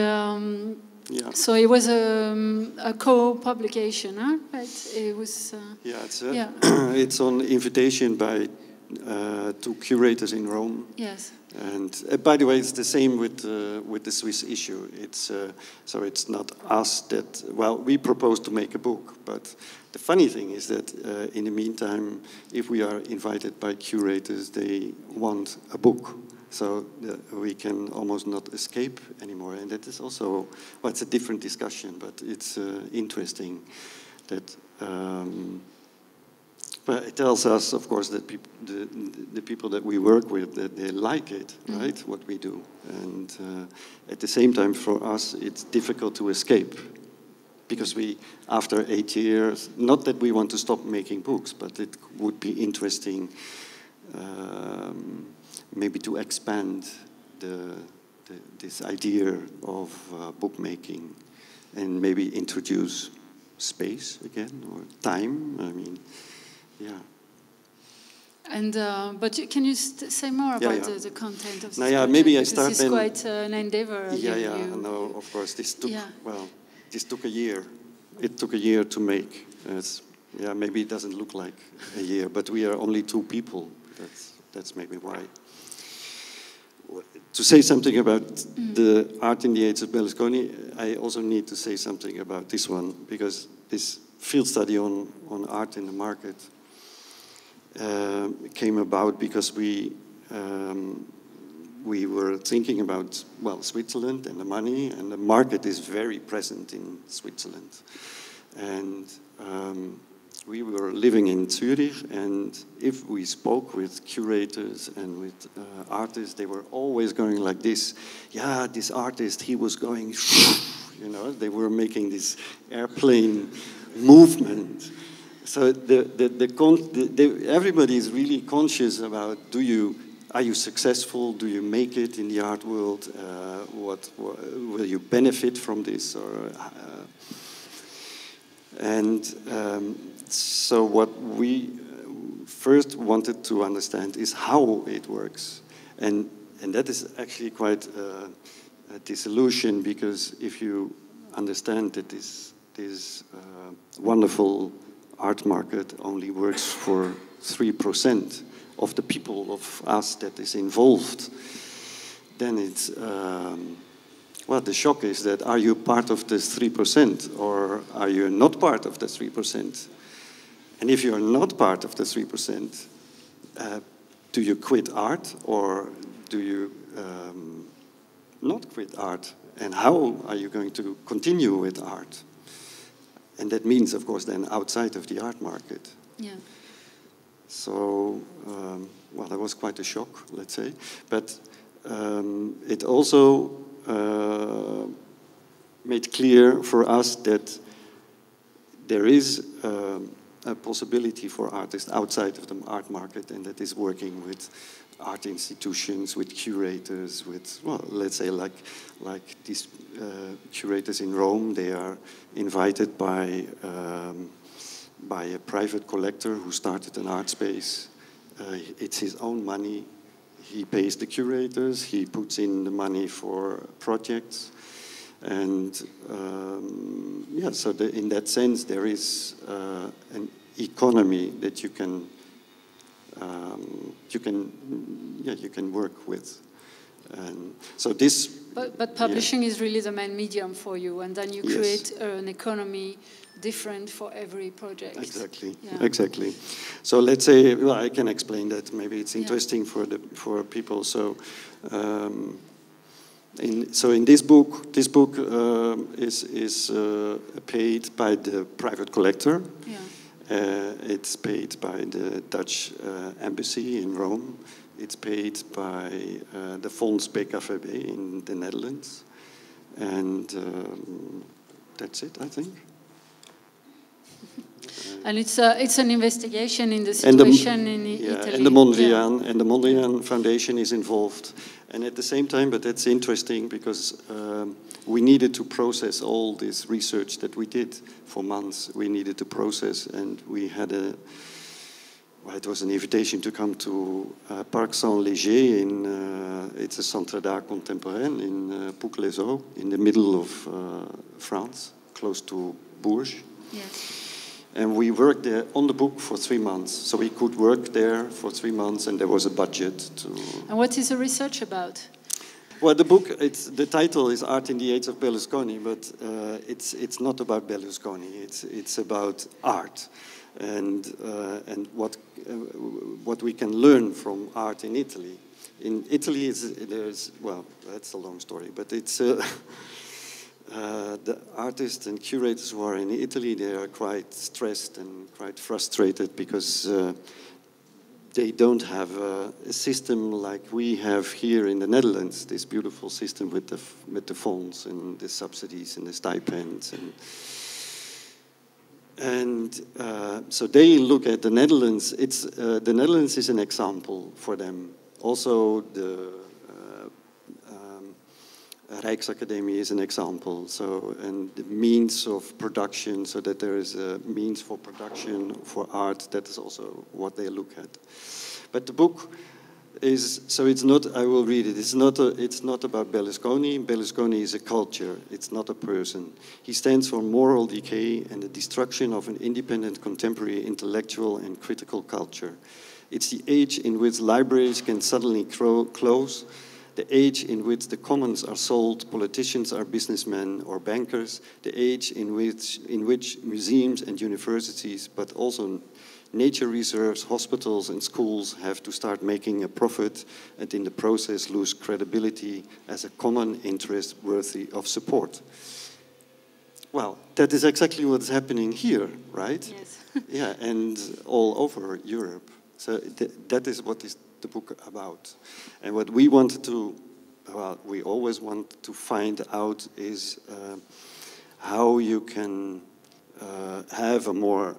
so it was a co-publication, huh? But it was... it's on invitation by two curators in Rome. Yes. And by the way, it's the same with the Swiss issue. It's so it's not us that... Well, we proposed to make a book, but the funny thing is that in the meantime, if we are invited by curators, they want a book. So we can almost not escape anymore. And that is also, well, it's a different discussion, but it's interesting that, well, it tells us, of course, that the people that we work with, that they like it, right, what we do. And at the same time, for us, it's difficult to escape. Because we, after 8 years, not that we want to stop making books, but it would be interesting maybe to expand this idea of bookmaking and maybe introduce space again or time. I mean, yeah. And but can you say more about the content of this project? Maybe I start. This is quite an endeavor. No, of course, this took This took a year. It took a year to make. Maybe it doesn't look like a year, but we are only 2 people. That's maybe why. To say something about the art in the age of Berlusconi, I also need to say something about this one, because this field study on art in the market came about because we were thinking about, well, Switzerland and the money, and the market is very present in Switzerland. And we were living in Zurich, and if we spoke with curators and with artists, they were always going like this. Yeah, this artist, he was going, you know, they were making this airplane movement. So everybody is really conscious about, are you successful? Do you make it in the art world? What will you benefit from this? So what we first wanted to understand is how it works, and that is actually quite a disillusion, because if you understand that this wonderful art market only works for 3% of the people of us that is involved, then it's, well, the shock is that, are you part of the 3% or are you not part of the 3%? And if you're not part of the 3%, do you quit art or do you not quit art? And how are you going to continue with art? And that means, of course, then outside of the art market. Yeah. So, well, that was quite a shock, let's say. But it also made clear for us that there is a possibility for artists outside of the art market, and that is working with art institutions, with curators, with, well, let's say like these curators in Rome. They are invited by a private collector who started an art space. It's his own money. He pays the curators. He puts in the money for projects. And yeah, so in that sense, there is an economy that you can work with. And so this But publishing is really the main medium for you, and then you create an economy different for every project. Exactly, yeah. exactly. So let's say, well, I can explain that. Maybe it's interesting for people. So, in this book is paid by the private collector. Yeah. It's paid by the Dutch embassy in Rome. It's paid by the Fonds BKVB in the Netherlands, and that's it, I think. And it's an investigation in the situation in Italy. And the Mondrian Foundation is involved. And at the same time, but that's interesting because we needed to process all this research that we did for months. We needed to process, and we had it was an invitation to come to Parc Saint-Léger it's a centre d'art contemporain in Pouc-les-Eaux, in the middle of France, close to Bourges. Yes. And we worked there on the book for 3 months. So we could work there for 3 months, and there was a budget to... And what is the research about? Well, the book, the title is Art in the Age of Berlusconi, but it's not about Berlusconi. It's about art and what we can learn from art in Italy. In Italy, well, that's a long story, but it's... the artists and curators who are in Italy, they are quite stressed and quite frustrated because they don't have a system like we have here in the Netherlands, this beautiful system with the funds and the subsidies and the stipends. And so they look at the Netherlands. The Netherlands is an example for them. Also, the Rijksacademie is an example. So, and the means of production, so that there is a means for production for art. That is also what they look at. But the book is, so it's not. I will read it. It's not about Berlusconi. Berlusconi is a culture. It's not a person. He stands for moral decay and the destruction of an independent contemporary intellectual and critical culture. It's the age in which libraries can suddenly close. The age in which the commons are sold, politicians are businessmen or bankers, the age in which museums and universities, but also nature reserves, hospitals and schools have to start making a profit and in the process lose credibility as a common interest worthy of support. Well, that is exactly what's happening here, right? Yes. Yeah, and all over Europe. So that is what is the book about. And what we wanted to, well, we always want to find out is how you can have a more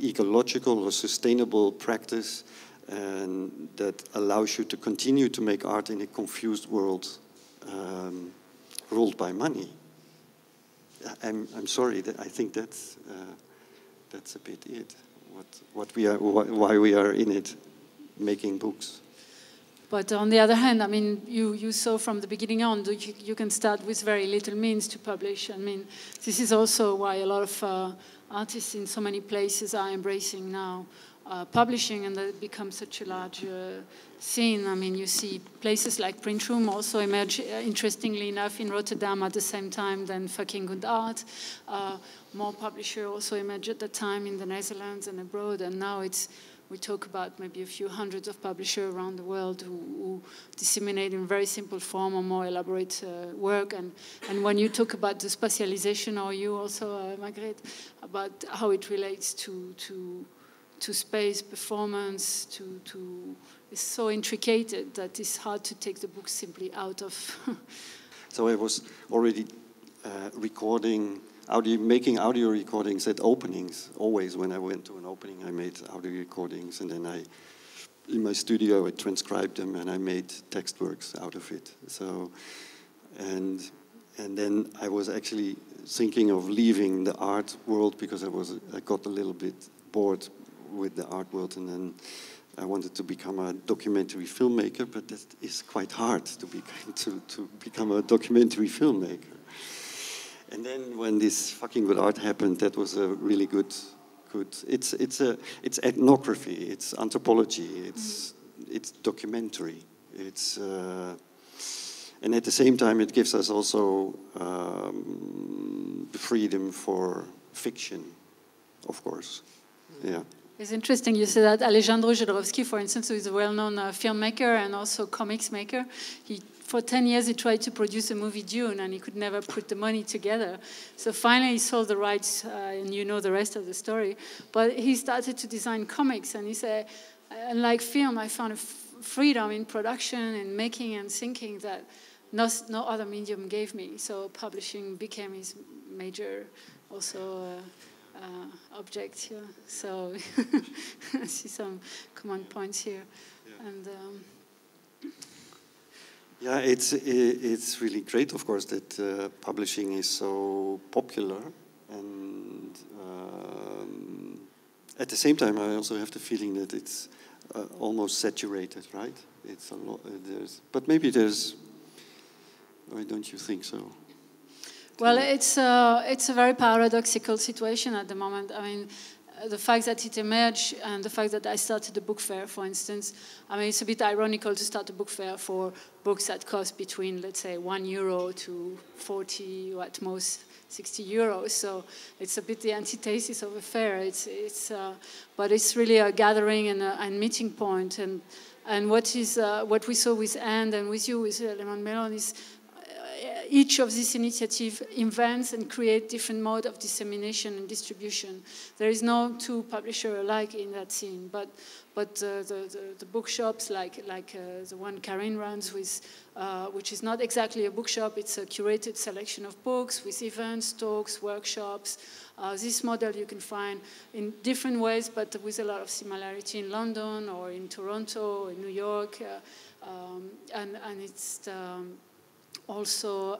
ecological or sustainable practice and that allows you to continue to make art in a confused world ruled by money. I'm sorry, I think that's a bit it. Why we are in it, making books. But on the other hand, I mean, you saw from the beginning on, you can start with very little means to publish. I mean, this is also why a lot of artists in so many places are embracing now publishing, and that it becomes such a large scene. I mean, you see places like PrintRoom also emerge, interestingly enough, in Rotterdam at the same time than Fucking Good Art. More publishers also emerged at the time in the Netherlands and abroad, and now we talk about maybe a few hundreds of publishers around the world who disseminate in very simple form or more elaborate work. And when you talk about the specialization, or you also, Margaret, about how it relates to space, performance, it's so intricate that it's hard to take the book simply out of. So I was already making audio recordings at openings. Always when I went to an opening, I made audio recordings, and then in my studio, I transcribed them and I made text works out of it. So, and then I was actually thinking of leaving the art world because I got a little bit bored with the art world, and then I wanted to become a documentary filmmaker, but that is quite hard to become a documentary filmmaker. And then when this Fucking Good Art happened, that was a really good. It's ethnography, it's anthropology, it's documentary, And at the same time, it gives us also the freedom for fiction, of course. Yeah. It's interesting you say that. Alejandro Jodorowsky, for instance, who is a well-known filmmaker and also comics maker, for 10 years he tried to produce a movie Dune, and he could never put the money together. So finally he sold the rights, and you know the rest of the story. But he started to design comics, and he said, unlike film, I found a freedom in production and making and thinking that no other medium gave me. So publishing became his major also object here. So I see some common points here. Yeah. And yeah, it's really great, of course, that publishing is so popular, and at the same time, I also have the feeling that it's almost saturated, right? It's a lot. But maybe there's. Why don't you think so? Well, it's a very paradoxical situation at the moment. I mean, the fact that it emerged and the fact that I started the book fair, for instance, I mean, it's a bit ironical to start a book fair for books that cost between, let's say, €1 to 40 or at most 60 euros. So it's a bit the antithesis of a fair. But it's really a gathering and a meeting point. And what we saw with Anne and with you, with LemonMelon, is each of these initiatives invents and create different mode of dissemination and distribution. There is no two publishers alike in that scene, but the bookshops like the one Karine runs with, which is not exactly a bookshop, it's a curated selection of books with events, talks, workshops. This model you can find in different ways, but with a lot of similarity in London or in Toronto, or in New York, and it's also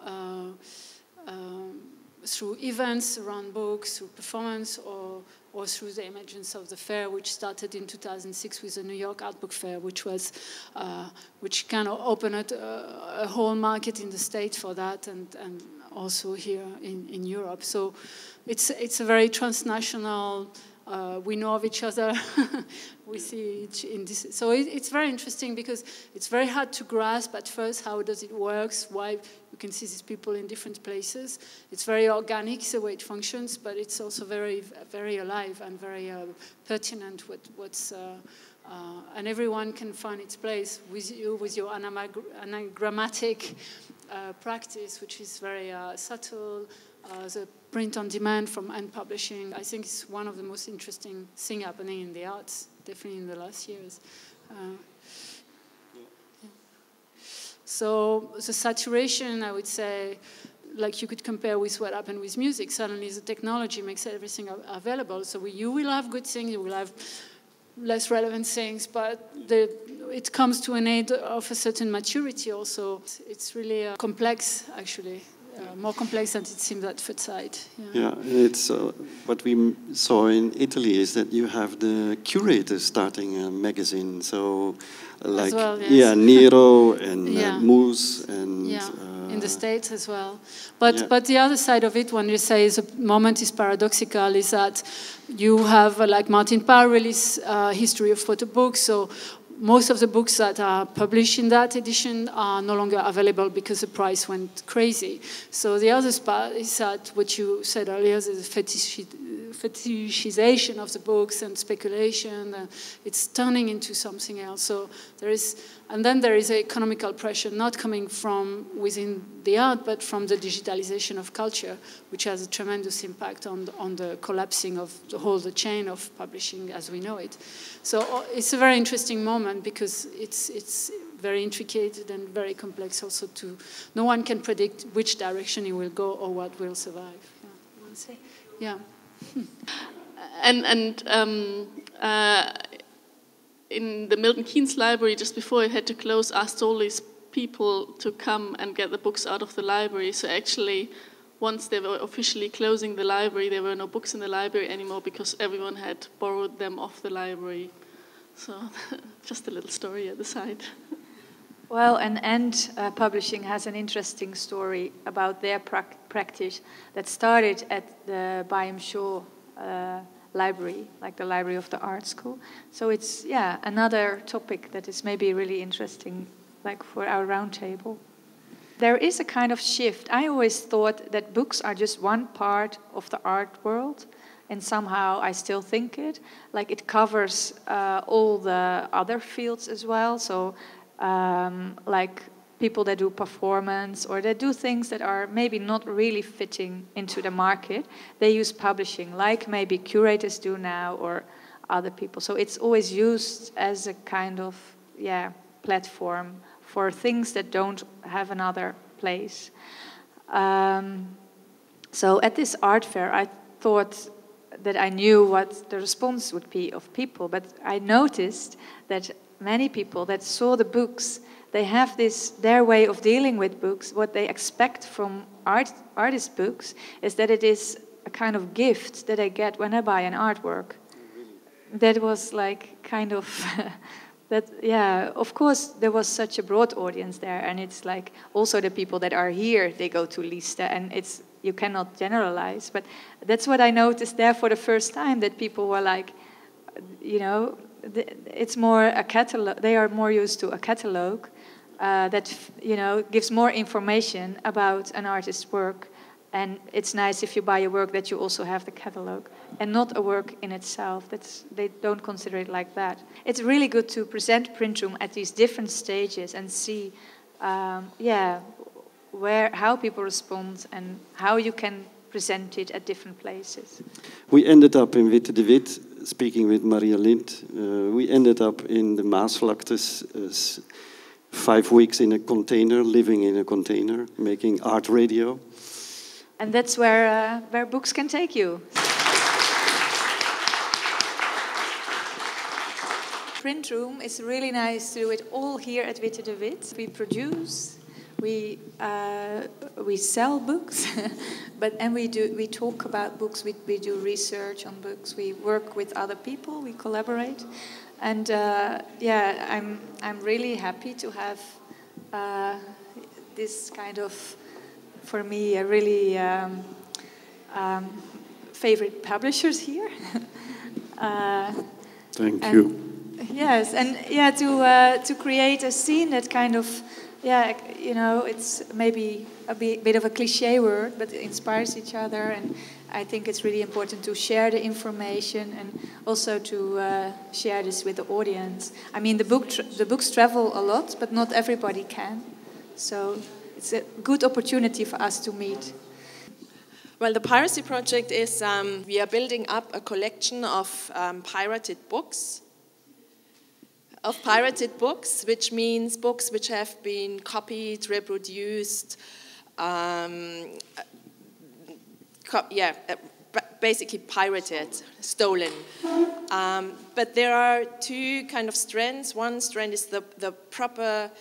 through events around books, through performance, or through the emergence of the fair, which started in 2006 with the New York Art Book Fair, which kind of opened a whole market in the States for that, and also here in Europe. So it's a very transnational. We know of each other. We see each in this. So it's very interesting because it's very hard to grasp at first how does it work, why you can see these people in different places. It's very organic the way it functions, but it's also very, very alive and very pertinent with what's. And everyone can find its place with you, with your anagrammatic practice, which is very subtle. The print on demand from End Publishing, I think is one of the most interesting things happening in the arts, definitely in the last years. Yeah. So the saturation, I would say, like you could compare with what happened with music. Suddenly the technology makes everything available. So you will have good things, you will have less relevant things, but it comes to an age of a certain maturity also. It's really complex, actually. More complex than it seems at first sight. Yeah, it's what we saw in Italy is that you have the curators starting a magazine. So, like well, yes. Nero and Moose and in the States as well. But the other side of it, when you say the moment is paradoxical, is that you have like Martin Parr released History of Photo Books. So most of the books that are published in that edition are no longer available because the price went crazy. So the other part is that what you said earlier, the fetishization of the books and speculation. It's turning into something else. So and then there is economical pressure not coming from within the art, but from the digitalization of culture, which has a tremendous impact on the collapsing of the chain of publishing as we know it. So it's a very interesting moment because it's very intricate and very complex also no one can predict which direction it will go or what will survive. Yeah. In the Milton Keynes library, just before it had to close, asked all these people to come and get the books out of the library. So actually, once they were officially closing the library, there were no books in the library anymore because everyone had borrowed them off the library. So just a little story at the side. Well, and End Publishing has an interesting story about their practice that started at the Byam Shaw library, like the Library of the Art School. So it's, another topic that is maybe really interesting, like for our roundtable. There is a kind of shift. I always thought that books are just one part of the art world, and somehow I still think it. Like it covers all the other fields as well. So like people that do performance or that do things that are maybe not really fitting into the market, they use publishing, like maybe curators do now or other people. So it's always used as a kind of, platform for things that don't have another place. So at this art fair, I thought that I knew what the response would be of people, but I noticed that many people that saw the books, they have their way of dealing with books. What they expect from artist books is that it is a kind of gift that I get when I buy an artwork. That was like kind of of course there was such a broad audience there, and it's like also the people that are here, they go to Lista, and you cannot generalize, but that's what I noticed there for the first time, that people were like, it's more a catalog. They are more used to a catalog that gives more information about an artist's work, and it's nice if you buy a work that you also have the catalog and not a work in itself. They don't consider it like that. It's really good to present PrintRoom at these different stages and see, how people respond and how you can present it at different places. We ended up in Witte de With, speaking with Maria Lind. We ended up in the Maasvlaktes, 5 weeks in a container, living in a container, making art radio. And that's where books can take you. PrintRoom is really nice to do it all here at Witte de With. We produce, we sell books, we talk about books. We do research on books. We work with other people. We collaborate, and I'm really happy to have this kind of, for me, a really favorite publishers here. Thank you. Yes, and to create a scene that kind of, it's maybe a bit of a cliche word, but it inspires each other, and I think it's really important to share the information and also to share this with the audience. I mean, the books travel a lot, but not everybody can, so it's a good opportunity for us to meet. Well, the Piracy Project is, we are building up a collection of pirated books, which means books which have been copied, reproduced, basically pirated, stolen. But there are two kind of strands. One strand is the proper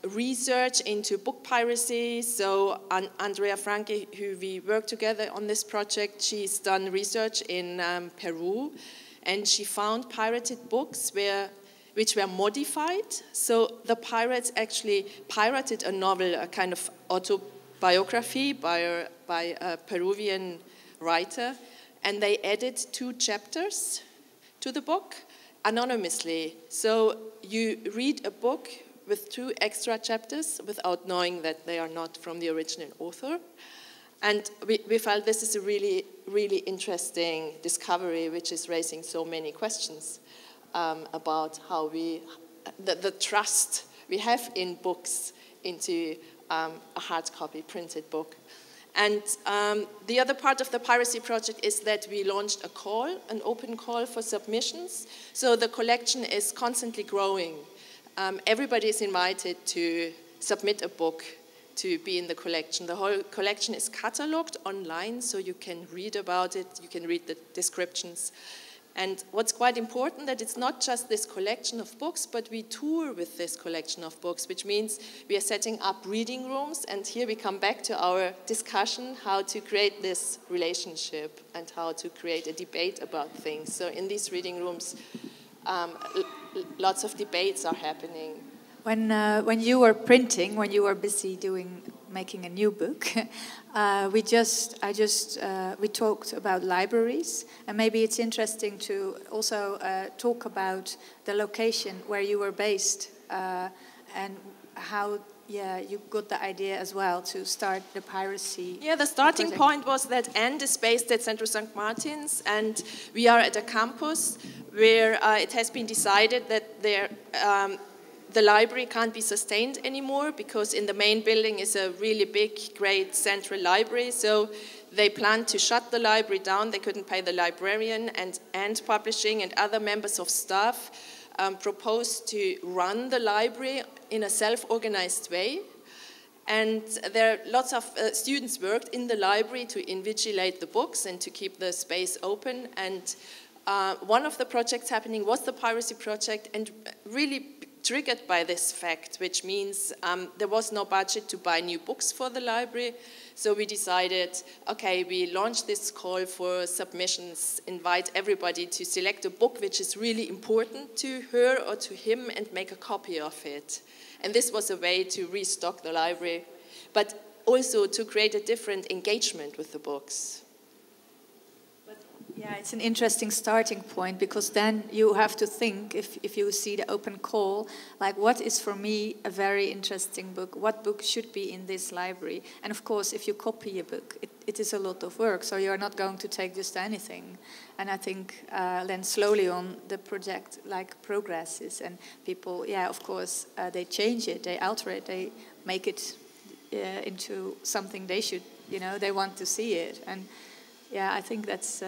research into book piracy. So Andrea Franke, who we work together on this project, she's done research in Peru, and she found pirated books which were modified. So the pirates actually pirated a novel, a kind of autobiography by a Peruvian writer, and they added 2 chapters to the book anonymously. So you read a book with 2 extra chapters without knowing that they are not from the original author. And we felt this is a really, really interesting discovery, which is raising so many questions about how the trust we have in books into a hard copy printed book. And the other part of the Piracy Project is that we launched an open call for submissions. So the collection is constantly growing. Everybody is invited to submit a book to be in the collection. The whole collection is cataloged online, so you can read about it, you can read the descriptions. And what's quite important, that it's not just this collection of books, but we tour with this collection of books, which means we are setting up reading rooms, and here we come back to our discussion how to create this relationship and how to create a debate about things. So in these reading rooms, lots of debates are happening. When you were printing, when you were busy making a new book, we talked about libraries, and maybe it's interesting to also talk about the location where you were based and how you got the idea as well to start the piracy. Yeah, the starting project. point was that AND is based at Centro St. Martins, and we are at a campus where it has been decided that the library can't be sustained anymore because in the main building is a really big, great central library. So they planned to shut the library down. They couldn't pay the librarian, and Publishing and other members of staff proposed to run the library in a self-organized way. And there are lots of students worked in the library to invigilate the books and to keep the space open. And one of the projects happening was the Piracy Project, and really triggered by this fact, which means there was no budget to buy new books for the library. So we decided, okay, we launch this call for submissions, invite everybody to select a book which is really important to her or to him and make a copy of it. And this was a way to restock the library, but also to create a different engagement with the books. Yeah, it's an interesting starting point, because then you have to think, if you see the open call, like, what is for me a very interesting book? What book should be in this library? And of course, if you copy a book, it is a lot of work, so you're not going to take just anything. And I think then slowly on the project progresses, and people, of course, they change it, they alter it, they make it into something they should, they want to see it. And yeah, I think that's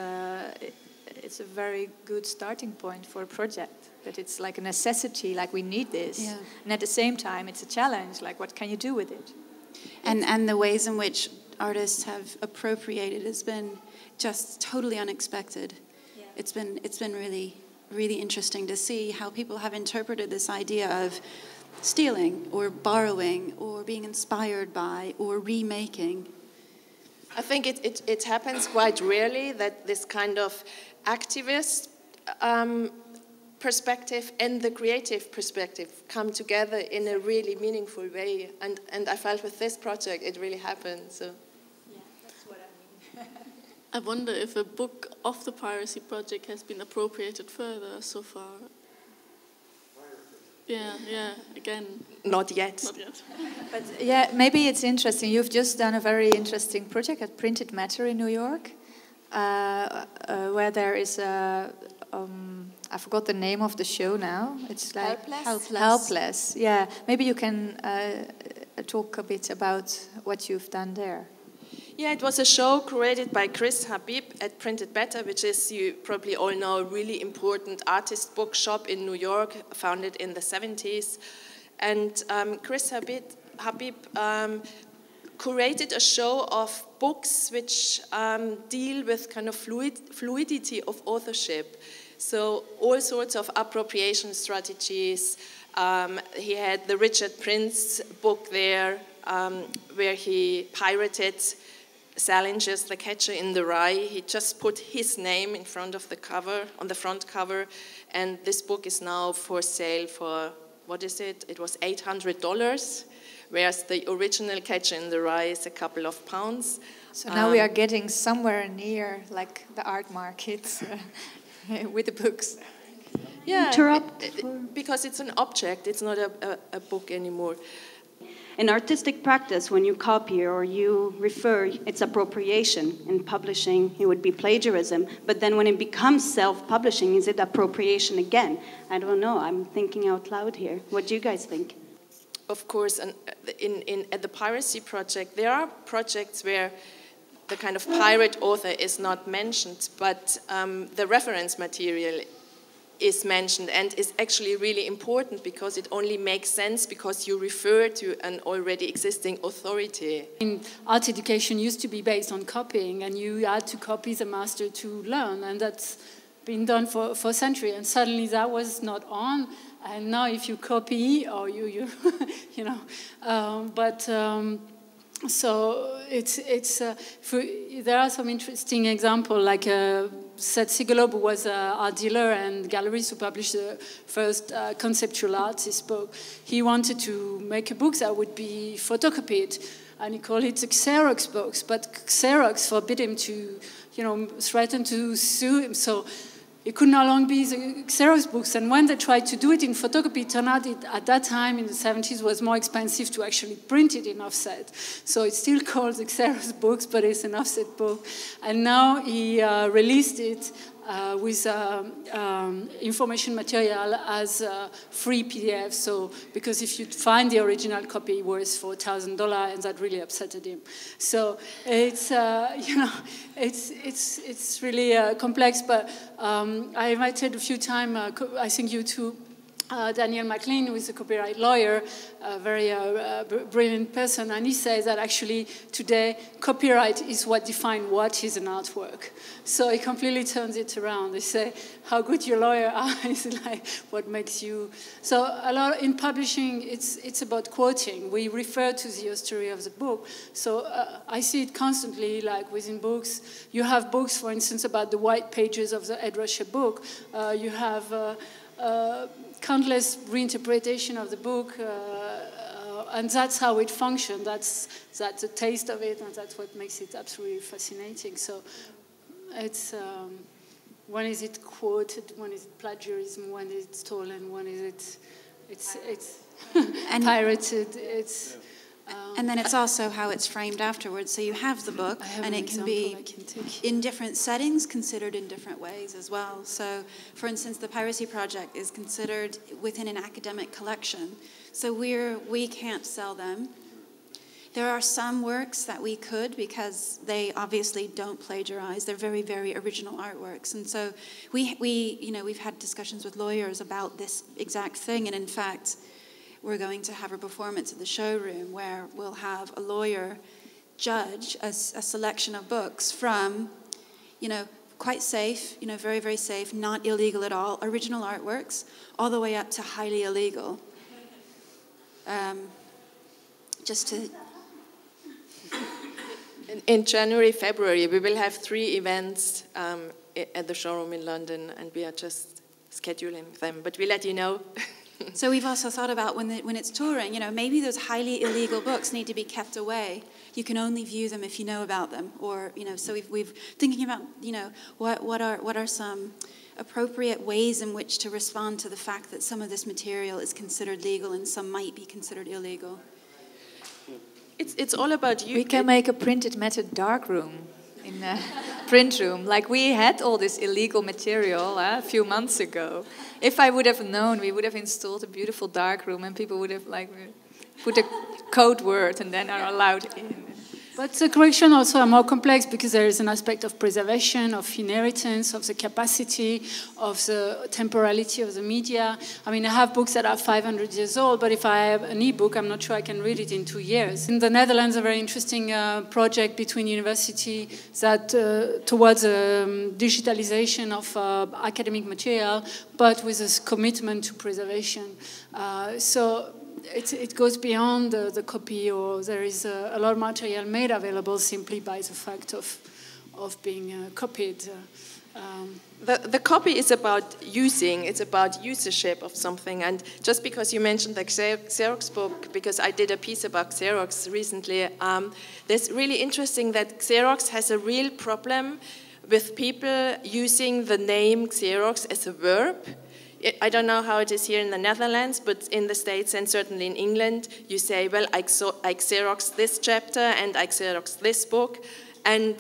it's a very good starting point for a project. That it's like a necessity, like we need this, and at the same time it's a challenge. Like, what can you do with it? And the ways in which artists have appropriated has been just totally unexpected. Yeah. It's been really, really interesting to see how people have interpreted this idea of stealing or borrowing or being inspired by or remaking. I think it happens quite rarely that this kind of activist perspective and the creative perspective come together in a really meaningful way. And I felt with this project it really happened. So. Yeah, that's what I mean. I wonder if a book of the Piracy Project has been appropriated further so far. Yeah, again. Not yet. Not yet. But yeah, maybe it's interesting. You've just done a very interesting project at Printed Matter in New York, where there is a, I forgot the name of the show now. It's like Helpless. Yeah, maybe you can talk a bit about what you've done there. Yeah, it was a show created by Chris Habib at Printed Matter, which is, you probably all know, a really important artist bookshop in New York, founded in the 70s. And Chris Habib curated a show of books which deal with kind of fluidity of authorship. So all sorts of appropriation strategies. He had the Richard Prince book there, where he pirated Salinger's The Catcher in the Rye. He just put his name in front of the cover, on the front cover, and this book is now for sale for, what is it? It was $800, whereas the original Catcher in the Rye is a couple of pounds. So now we are getting somewhere near, like, the art markets with the books. Yeah, because it's an object, it's not a book anymore. In artistic practice, when you copy or you refer, it's appropriation. In publishing, it would be plagiarism. But then when it becomes self-publishing, is it appropriation again? I don't know. I'm thinking out loud here. What do you guys think? Of course, and at the Piracy Project, there are projects where the kind of pirate author is not mentioned, but the reference material is mentioned and is actually really important because it only makes sense because you refer to an already existing authority. Art education used to be based on copying, and you had to copy the master to learn, and that's been done for a century, and suddenly that was not on, and now if you copy, or you so there are some interesting examples, like Seth Sigelob, who was an art dealer and gallerist who published the first conceptual artist book. He wanted to make a book that would be photocopied, and he called it the Xerox books, but Xerox forbid him to, threaten to sue him. So it could no longer be the Xerox books. And when they tried to do it in photocopy, it turned out at that time in the 70s was more expensive to actually print it in offset. So it's still called the Xerox books, but it's an offset book. And now he released it with information material as free PDF. So because if you find the original copy, it was for $1,000, and that really upsetted him. So it's it's really complex. But I invited a few times. I think you too. Daniel McLean, who is a copyright lawyer, a very brilliant person, and he says that actually today copyright is what defines what is an artwork. So he completely turns it around. They say how good your lawyer are is like what makes you. So a lot in publishing, it's about quoting. We refer to the history of the book. So I see it constantly, like within books. You have books, for instance, about the white pages of the Ed Ruscha book. You have countless reinterpretation of the book, and that's how it functions. That's the taste of it, and that's what makes it absolutely fascinating. So it's when is it quoted, when is it plagiarism, when is it stolen, when is it's and pirated. It's and then it's also how it's framed afterwards. So you have the book, and it can be in different settings, considered in different ways as well. So, for instance, the Piracy Project is considered within an academic collection. So we can't sell them. There are some works that we could, because they obviously don't plagiarize. They're very, very original artworks. And so we've had discussions with lawyers about this exact thing. And in fact, we're going to have a performance at the showroom where we'll have a lawyer judge a selection of books from, quite safe, very, very safe, not illegal at all, original artworks, all the way up to highly illegal. Just to... In January, February, we will have 3 events at the showroom in London, and we are just scheduling them, but we'll let you know. So we've also thought about when it's touring, maybe those highly illegal books need to be kept away. You can only view them if you know about them, or So we've thinking about what are some appropriate ways in which to respond to the fact that some of this material is considered legal and some might be considered illegal. It's all about you. We can make a printed matter darkroom in a print room. Like we had all this illegal material a few months ago. If I would have known, we would have installed a beautiful darkroom, and people would have put a code word and then are allowed in. But the corrections also are more complex because there is an aspect of preservation, of inheritance, of the capacity, of the temporality of the media. I mean, I have books that are 500 years old, but if I have an e-book, I'm not sure I can read it in 2 years. In the Netherlands, a very interesting project between universities that towards digitalization of academic material, but with a commitment to preservation. So it goes beyond the copy, or there is a lot of material made available simply by the fact of being copied. The copy is about using, it's about usership of something. And just because you mentioned the Xerox book, because I did a piece about Xerox recently, it's really interesting that Xerox has a real problem with people using the name Xerox as a verb. I don't know how it is here in the Netherlands, but in the States and certainly in England, you say, well, I Xerox this chapter and I Xerox this book. And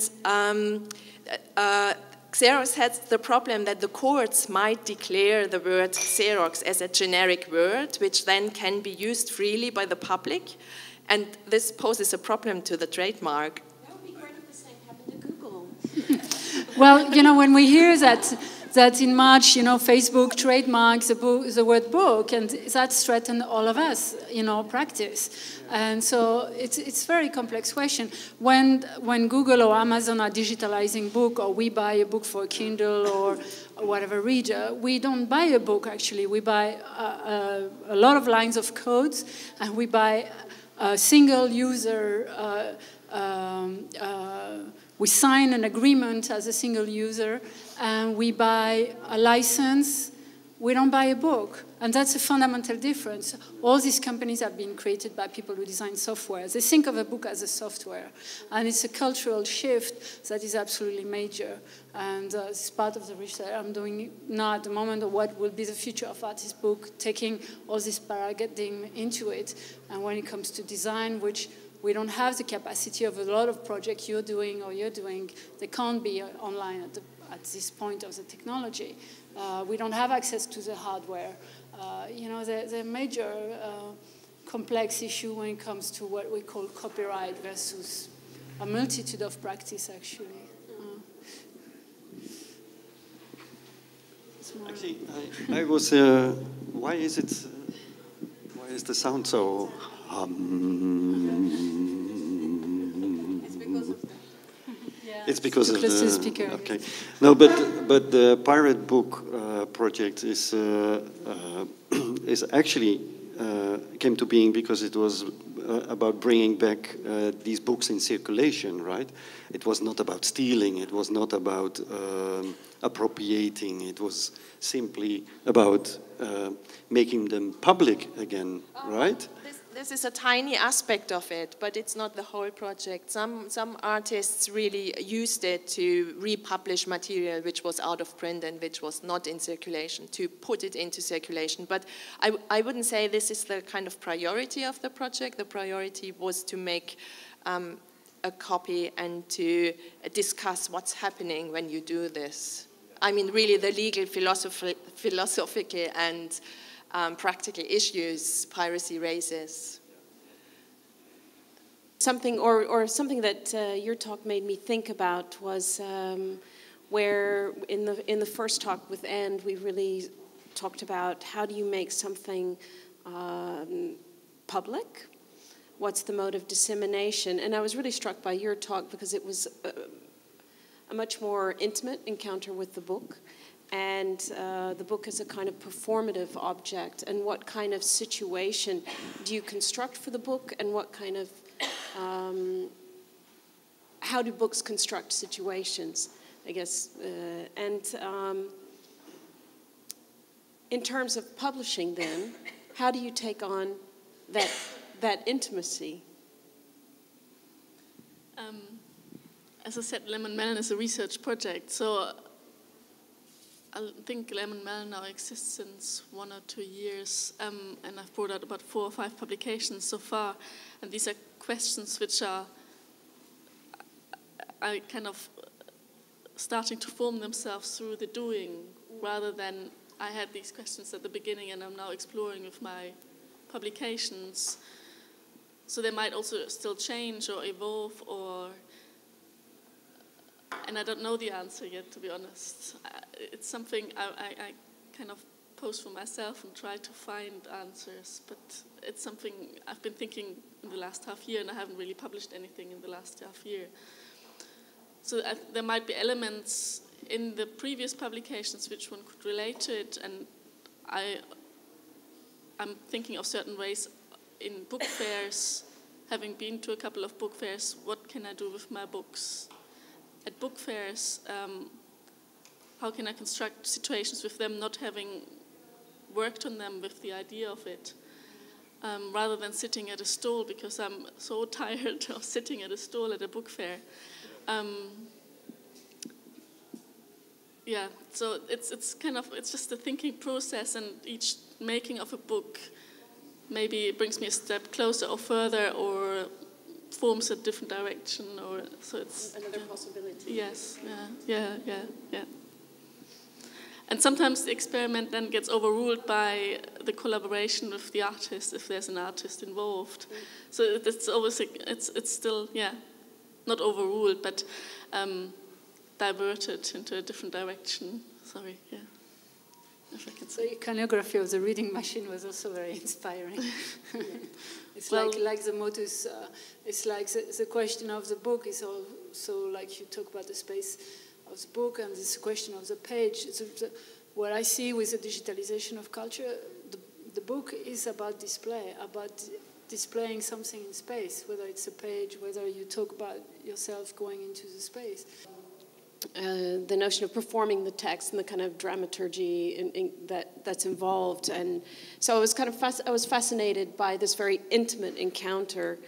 Xerox has the problem that the courts might declare the word Xerox as a generic word, which then can be used freely by the public. And this poses a problem to the trademark. That would be great if the same happened to Google. Well, when we hear that in March, Facebook trademarks the word book, and that's threatened all of us in our practice. And so it's a very complex question. When Google or Amazon are digitalizing book, or we buy a book for a Kindle or whatever reader, we don't buy a book actually. We buy a lot of lines of codes, and we buy a single user. We sign an agreement as a single user, and we buy a license we don't buy a book. And that's a fundamental difference. All these companies have been created by people who design software. They think of a book as a software. And it's a cultural shift that is absolutely major. And it's part of the research I'm doing now at the moment of what will be the future of artist book, taking all this paradigm into it. And when it comes to design, which we don't have the capacity of a lot of projects you're doing, they can't be online at this point of the technology. We don't have access to the hardware. There's a major complex issue when it comes to what we call copyright versus a multitude of practice, actually. Actually, I was. Why is the sound so? It's because of the speaker. Okay. No, but the Pirate Book project is actually came to being because it was about bringing back these books in circulation, right? It was not about stealing. It was not about appropriating. It was simply about making them public again, right? This is a tiny aspect of it, but it's not the whole project. Some artists really used it to republish material which was out of print and which was not in circulation, to put it into circulation. But I wouldn't say this is the kind of priority of the project. The priority was to make a copy and to discuss what's happening when you do this. I mean, really the legal, philosophical and practical issues piracy raises. Something that your talk made me think about was where in the first talk with Anne we really talked about how do you make something public? What's the mode of dissemination? And I was really struck by your talk because it was a much more intimate encounter with the book. And the book is a kind of performative object. And what kind of situation do you construct for the book? And what kind of, how do books construct situations, I guess? In terms of publishing then, how do you take on that intimacy? As I said, LemonMelon is a research project, so I think LemonMelon now exists since 1 or 2 years, and I've brought out about 4 or 5 publications so far, and these are questions which are kind of starting to form themselves through the doing, rather than I had these questions at the beginning and I'm now exploring with my publications. So they might also still change or evolve, and I don't know the answer yet, to be honest. It's something I kind of pose for myself and try to find answers, but it's something I've been thinking in the last half year, and I haven't really published anything in the last half year. So there might be elements in the previous publications which one could relate to it, and I'm thinking of certain ways in book fairs, having been to a couple of book fairs, what can I do with my books? At book fairs, how can I construct situations with them not having worked on them with the idea of it, rather than sitting at a stall, because I'm so tired of sitting at a stall at a book fair. Yeah, so it's just a thinking process, and each making of a book maybe brings me a step closer or further, or forms a different direction, or so it's another possibility. Yes, yeah. And sometimes the experiment then gets overruled by the collaboration with the artist, if there's an artist involved. So it's always it's still not overruled, but diverted into a different direction. Sorry, yeah. If I can say. The iconography of the reading machine was also very inspiring. It's like the motus. It's like the question of the book is also like you talk about the space of the book, and this question of the page. What I see with the digitalization of culture, the book is about display, about displaying something in space, whether it's a page, whether you talk about yourself going into the space. the notion of performing the text and the kind of dramaturgy that's involved. And so I was kind of I was fascinated by this very intimate encounter,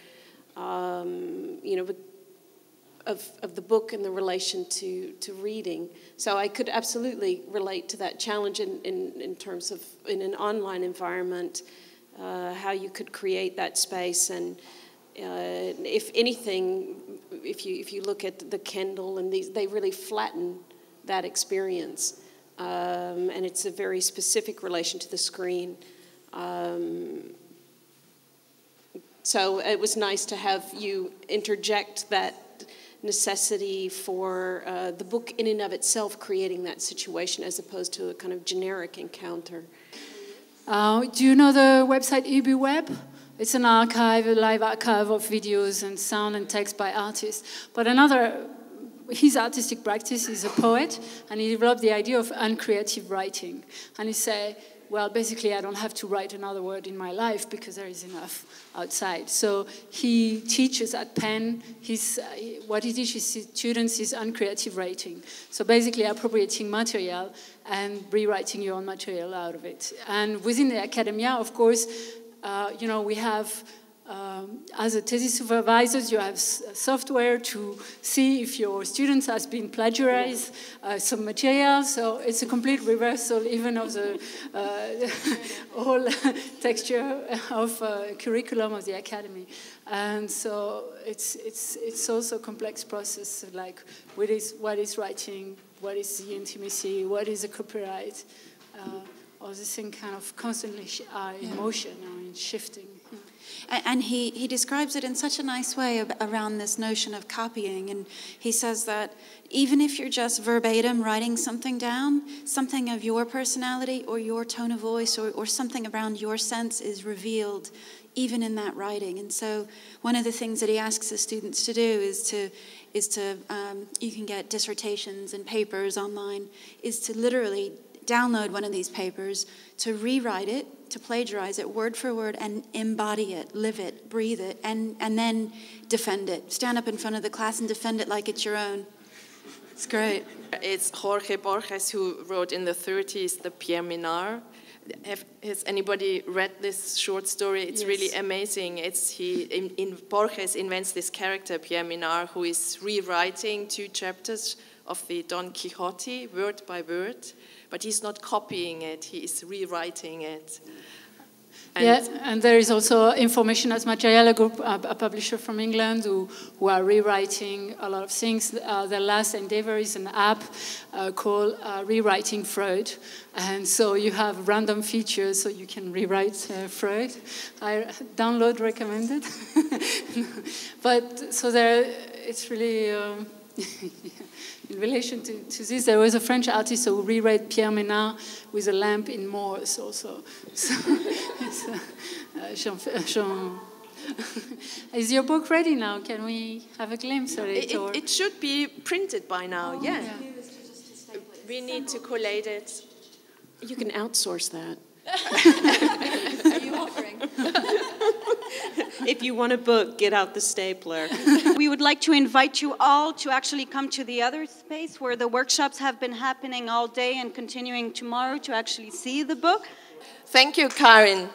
you know, of the book in the relation to reading. So I could absolutely relate to that challenge in terms of in an online environment, how you could create that space. And if anything, if you look at the Kindle and these, they really flatten that experience, and it's a very specific relation to the screen. So it was nice to have you interject that necessity for the book in and of itself creating that situation as opposed to a kind of generic encounter. Do you know the website UbiWeb? It's an archive, a live archive of videos and sound and text by artists. But his artistic practice is a poet, and he developed the idea of uncreative writing. And he said, well, basically, I don't have to write another word in my life because there is enough outside. So he teaches at Penn, what he teaches his students is uncreative writing. So basically appropriating material and rewriting your own material out of it. And within the academia, of course, you know, we have, as a thesis supervisors, you have software to see if your students has been plagiarized some material. So it's a complete reversal even of the whole texture of curriculum of the academy. And so it's also a complex process, like what is writing, what is the intimacy, what is the copyright. All this thing kind of constantly in motion or in shifting. And he describes it in such a nice way around this notion of copying. And he says that even if you're just verbatim writing something down, something of your personality or your tone of voice or something around your sense is revealed even in that writing. And so one of the things that he asks the students to do is to you can get dissertations and papers online, is to literally download one of these papers, to rewrite it, to plagiarize it word for word and embody it, live it, breathe it, and then defend it. Stand up in front of the class and defend it like it's your own. It's great. It's Jorge Borges who wrote in the 30s the Pierre Menard. Has anybody read this short story? It's really amazing. Borges invents this character, Pierre Menard, who is rewriting 2 chapters of the Don Quixote, word by word. But he's not copying it, he is rewriting it. And there is also Information as Material Group, a publisher from England, who are rewriting a lot of things. Their last endeavor is an app called Rewriting Freud. And so you have random features so you can rewrite Freud. Download recommended. But so it's really... in relation to this, there was a French artist who rewrote Pierre Menard with a lamp in Morse also. So, is your book ready now? Can we have a glimpse of it? It should be printed by now, yeah. We need to collate it. You can outsource that. Are you offering? If you want a book, get out the stapler. We would like to invite you all to actually come to the other space where the workshops have been happening all day and continuing tomorrow to actually see the book. Thank you, Karin.